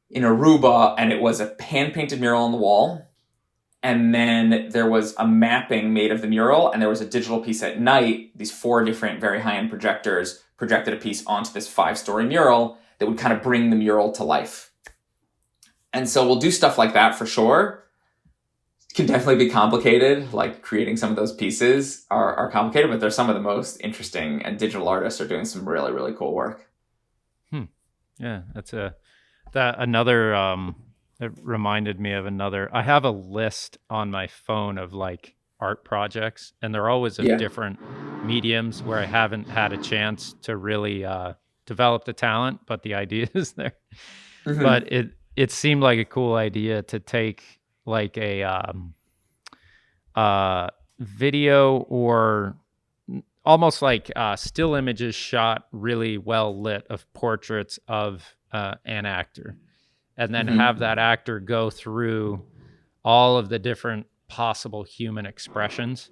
in Aruba, and it was a hand-painted mural on the wall. And then there was a mapping made of the mural, and there was a digital piece at night. These 4 different very high-end projectors projected a piece onto this 5-story mural that would kind of bring the mural to life. And so we'll do stuff like that for sure. It can definitely be complicated. Like, creating some of those pieces are complicated, but they're some of the most interesting, and digital artists are doing some really, really cool work. Yeah, it reminded me of another. I have a list on my phone of, like, art projects, and they're always of different mediums where I haven't had a chance to really develop the talent, but the idea is there. Mm-hmm. But it seemed like a cool idea to take, like, a video, or almost like still images shot really well lit of portraits of an actor, and then have that actor go through all of the different possible human expressions,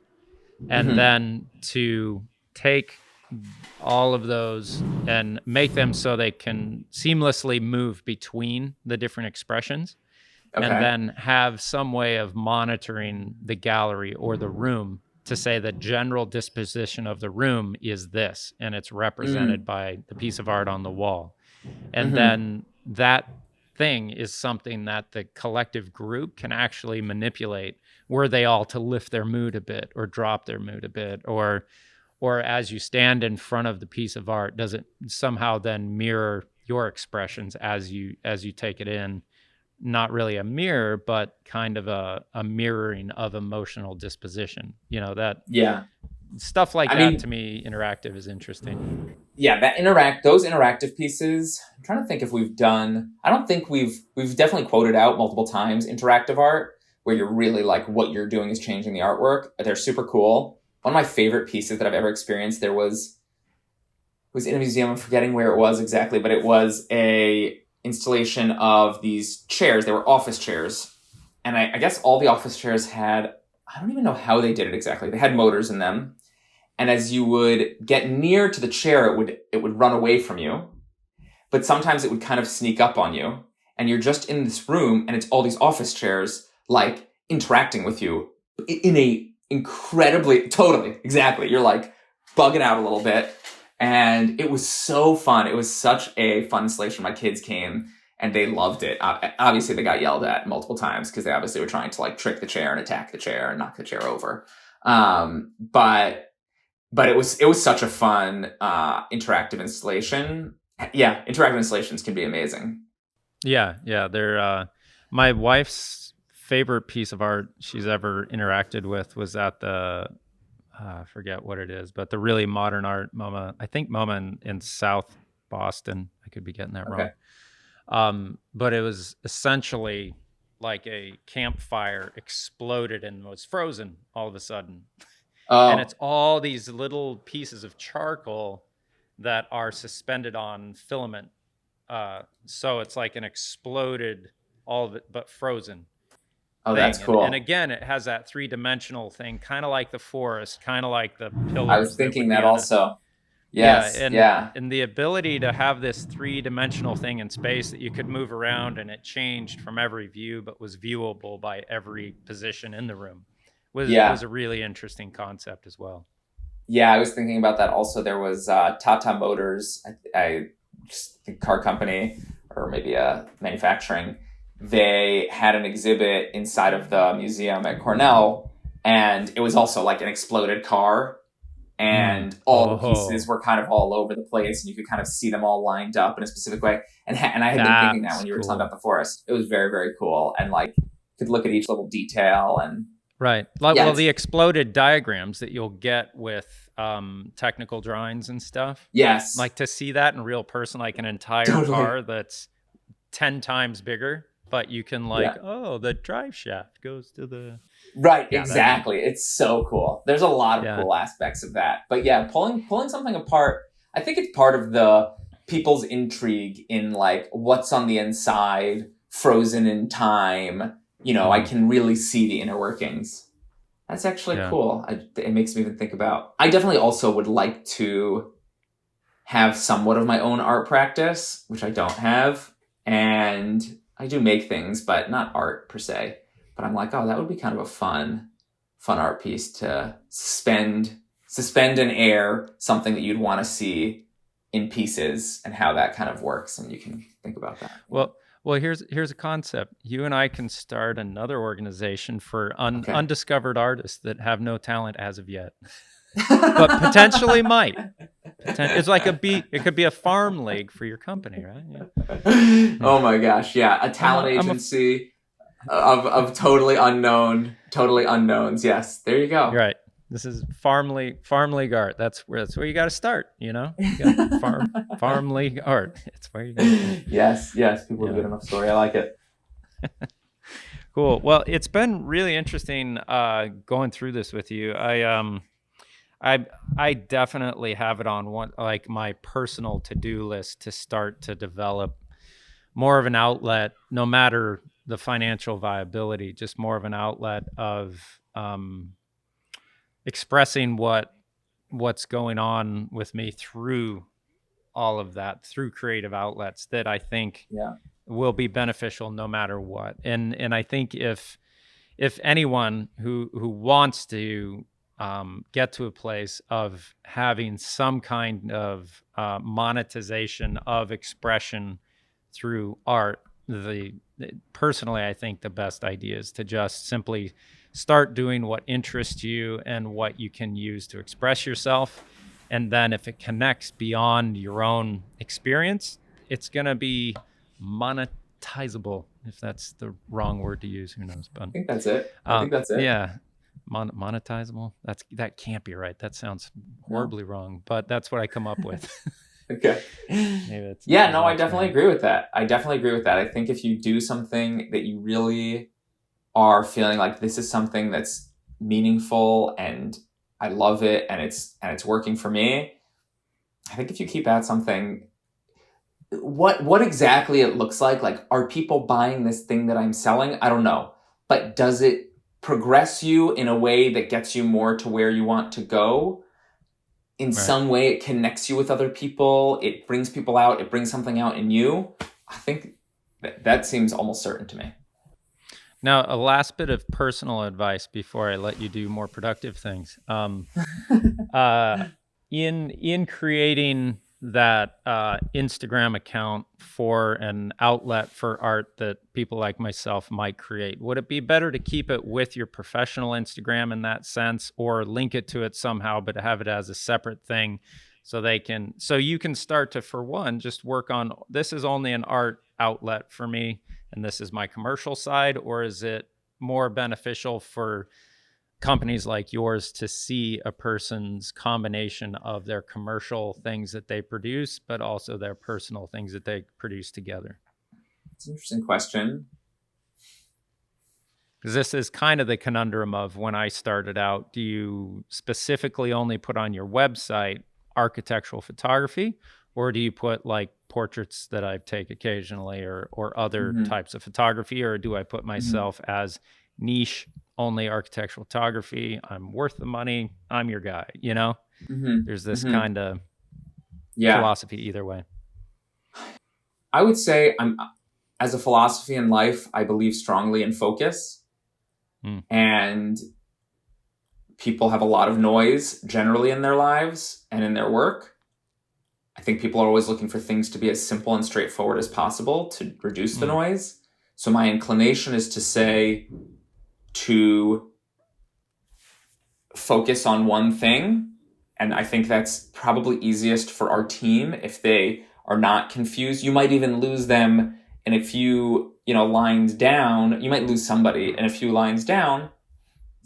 and then to take all of those and make them so they can seamlessly move between the different expressions. Okay. And then have some way of monitoring the gallery or the room to say the general disposition of the room is this, and it's represented by the piece of art on the wall. And then that thing is something that the collective group can actually manipulate, were they all to lift their mood a bit or drop their mood a bit, or as you stand in front of the piece of art, does it somehow then mirror your expressions as you take it in? Not really a mirror, but kind of a mirroring of emotional disposition. Stuff like that, to me, interactive is interesting. Yeah, those interactive pieces, I'm trying to think if we've done, I don't think we've definitely quoted out multiple times interactive art, where you're really, like, what you're doing is changing the artwork. They're super cool. One of my favorite pieces that I've ever experienced, it was in a museum. I'm forgetting where it was exactly, but it was a installation of these chairs. They were office chairs. And I guess all the office chairs had, I don't even know how they did it exactly. They had motors in them. And as you would get near to the chair, it would run away from you. But sometimes it would kind of sneak up on you. And you're just in this room, and it's all these office chairs, like, interacting with you in a incredibly, totally, exactly. You're, like, bugging out a little bit. And it was so fun. It was such a fun installation. My kids came and they loved it. Obviously, they got yelled at multiple times because they obviously were trying to, like, trick the chair and attack the chair and knock the chair over. But it was such a fun interactive installation. Yeah, interactive installations can be amazing. Yeah. They're my wife's favorite piece of art she's ever interacted with was at the I forget what it is, but the really modern art MoMA in South Boston. I could be getting that wrong. But it was essentially like a campfire exploded and was frozen all of a sudden. And it's all these little pieces of charcoal that are suspended on filament. So it's like an exploded, all of it, but frozen. Oh, that's thing. And cool. again, it has that three-dimensional thing, kind of like the forest, kind of like the I was pillars that thinking would be that on a, also. yeah, Yes. Yeah. and the ability to have this three-dimensional thing in space that you could move around and it changed from every view, but was viewable by every position in the room, was Yeah. a really interesting concept as well. Yeah, I was thinking about that also. There was Tata Motors, I just think car company, or maybe a manufacturing. They had an exhibit inside of the museum at Cornell, and it was also like an exploded car, and all the pieces were kind of all over the place, and you could kind of see them all lined up in a specific way. And I had been thinking that when you were talking about the forest, it was very, very cool, and like you could look at each little detail and. Right. Well, the exploded diagrams that you'll get with technical drawings and stuff. Yes. Like to see that in real person, like an entire car that's 10 times bigger, but you can oh, the drive shaft goes to the... Right, exactly. It's so cool. There's a lot of cool aspects of that. But yeah, pulling something apart, I think it's part of the people's intrigue in like what's on the inside, frozen in time. You know, I can really see the inner workings. That's actually cool. It makes me even think about... I definitely also would like to have somewhat of my own art practice, which I don't have. And I do make things, but not art per se. But I'm like, oh, that would be kind of a fun art piece to suspend and air something that you'd want to see in pieces and how that kind of works. And you can think about that. Well, here's a concept. You and I can start another organization for undiscovered artists that have no talent as of yet, but potentially might. It's like it could be a farm league for your company, right? Yeah. Oh my gosh, yeah, a talent agency of totally unknowns. Yes, there you go. Right. This is farm league art. That's where you got to start. You know, farm league art. It's where you got to start. Yes. People have a good enough story. I like it. Cool. Well, it's been really interesting going through this with you. I definitely have it on one, like my personal to-do list to start to develop more of an outlet, no matter the financial viability, just more of an outlet of expressing what's going on with me through all of that, through creative outlets that I think will be beneficial no matter what. And I think if anyone who wants to get to a place of having some kind of monetization of expression through art, personally, I think the best idea is to just simply start doing what interests you and what you can use to express yourself. And then if it connects beyond your own experience, it's going to be monetizable, if that's the wrong word to use. Who knows? But I think that's it. Yeah. Monetizable. That can't be right. That sounds horribly wrong, but that's what I come up with. Okay. I definitely agree with that. I think if you do something that you really are feeling like this is something that's meaningful and I love it and it's working for me, I think if you keep at something, what exactly it looks like are people buying this thing that I'm selling? I don't know. But does it progress you in a way that gets you more to where you want to go? In some way, it connects you with other people. It brings people out. It brings something out in you. I think that seems almost certain to me. Now, a last bit of personal advice before I let you do more productive things. In creating that Instagram account for an outlet for art that people like myself might create, would it be better to keep it with your professional Instagram in that sense, or link it to it somehow, but have it as a separate thing so you can start to, for one, just work on, this is only an art outlet for me and this is my commercial side? Or is it more beneficial for companies like yours to see a person's combination of their commercial things that they produce, but also their personal things that they produce together? It's an interesting question. Because this is kind of the conundrum of when I started out. Do you specifically only put on your website architectural photography, or do you put like portraits that I take occasionally or other types of photography, or do I put myself as niche only architectural photography. I'm worth the money. I'm your guy. There's this kind of philosophy either way. I would say as a philosophy in life, I believe strongly in focus. And people have a lot of noise generally in their lives and in their work. I think people are always looking for things to be as simple and straightforward as possible to reduce the noise. So my inclination is to say to focus on one thing. And I think that's probably easiest for our team if they are not confused. You might even lose them in a few, lines down. You might lose somebody in a few lines down.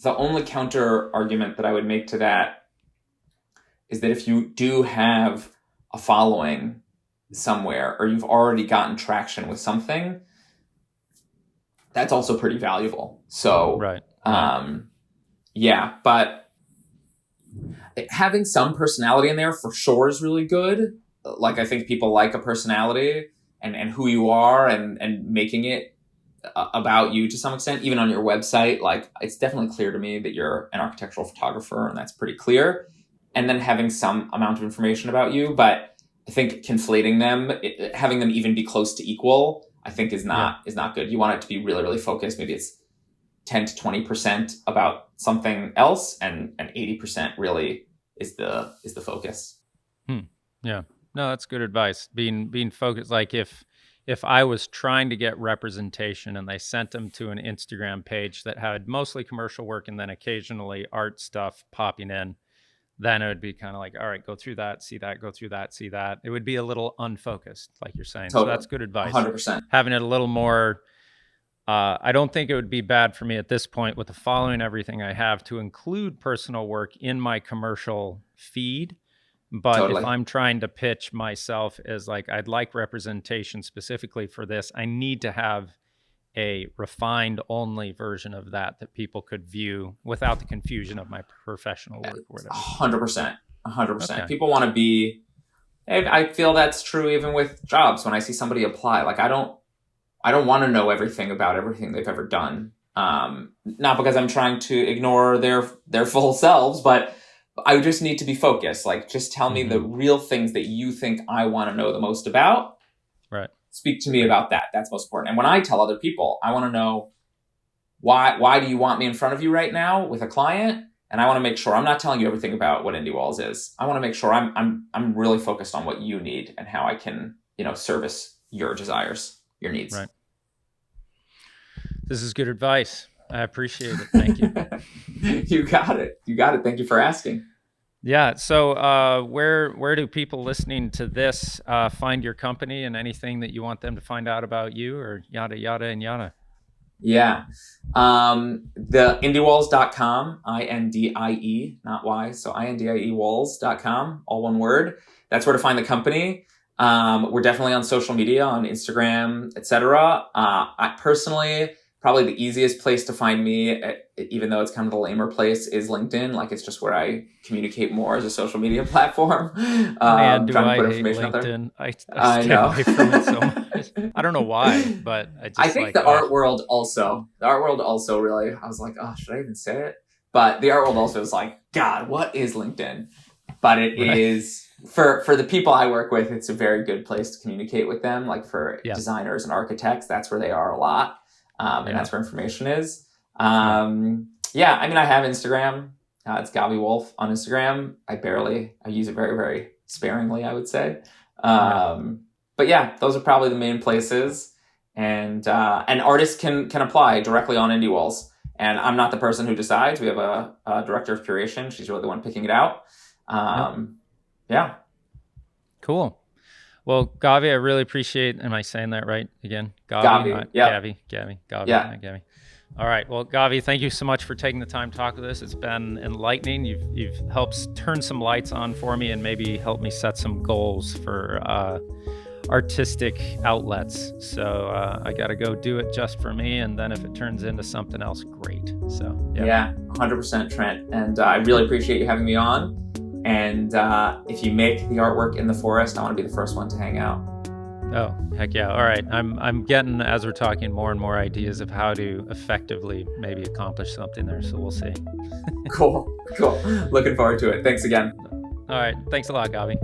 The only counter argument that I would make to that is that if you do have a following somewhere or you've already gotten traction with something, that's also pretty valuable. So, right. But having some personality in there for sure is really good. Like, I think people like a personality and who you are and making it about you to some extent, even on your website. Like, it's definitely clear to me that you're an architectural photographer, and that's pretty clear. And then having some amount of information about you, but I think conflating them, having them even be close to equal, I think is not good. You want it to be really, really focused. Maybe it's 10 to 20% about something else, and 80% really is the focus. Yeah. No, that's good advice. Being focused. Like if I was trying to get representation and they sent them to an Instagram page that had mostly commercial work and then occasionally art stuff popping in, then it would be kind of like, all right, go through that, see that, go through that, see that. It would be a little unfocused, like you're saying. Totally. So that's good advice. 100%. Having it a little more, I don't think it would be bad for me at this point with the following everything I have to include personal work in my commercial feed. But Totally. If I'm trying to pitch myself as like, I'd like representation specifically for this, I need to have a refined only version of that people could view without the confusion of my professional work or whatever. 100%. Okay. People want to be, I feel that's true even with jobs. When I see somebody apply, like I don't want to know everything about everything they've ever done. Not because I'm trying to ignore their full selves, but I just need to be focused. Like, just tell me the real things that you think I want to know the most about. Right. Speak to me about that. That's most important. And when I tell other people, I want to know why do you want me in front of you right now with a client? And I want to make sure I'm not telling you everything about what Indiewalls is. I want to make sure I'm really focused on what you need and how I can, service your desires, your needs. Right. This is good advice. I appreciate it. Thank you. You got it. Thank you for asking. Yeah. So where do people listening to this find your company and anything that you want them to find out about you, or yada, yada, and yada? Yeah. The indiewalls.com, INDIE, not Y. So INDIE walls.com, all one word. That's where to find the company. We're definitely on social media, on Instagram, etc. I personally, probably the easiest place to find me, even though it's kind of the lamer place, is LinkedIn. Like, it's just where I communicate more as a social media platform. Man, do I hate LinkedIn. I stay away from it so much. I don't know why, but I think the art world also really, I was like, oh, should I even say it? But the art world also is like, God, what is LinkedIn? But it is, for the people I work with, it's a very good place to communicate with them. Like, for designers and architects, that's where they are a lot. And that's where information is. I have Instagram. It's Gavi Wolf on Instagram. I use it very, very sparingly, I would say. But yeah, those are probably the main places. And artists can apply directly on Indiewalls. And I'm not the person who decides. We have a director of curation. She's really the one picking it out. Yeah. Cool. Well, Gavi, I really appreciate, am I saying that right again? Gavi. Yeah. Gavi. Yeah. Gavi. All right. Well, Gavi, thank you so much for taking the time to talk with us. It's been enlightening. You've helped turn some lights on for me and maybe help me set some goals for artistic outlets. So I got to go do it just for me. And then if it turns into something else, great. So, yeah 100%, Trent. And I really appreciate you having me on. And if you make the artwork in the forest, I want to be the first one to hang out. Oh, heck yeah. All right. I'm getting, as we're talking, more and more ideas of how to effectively maybe accomplish something there. So we'll see. Cool. Looking forward to it. Thanks again. All right. Thanks a lot, Gavi.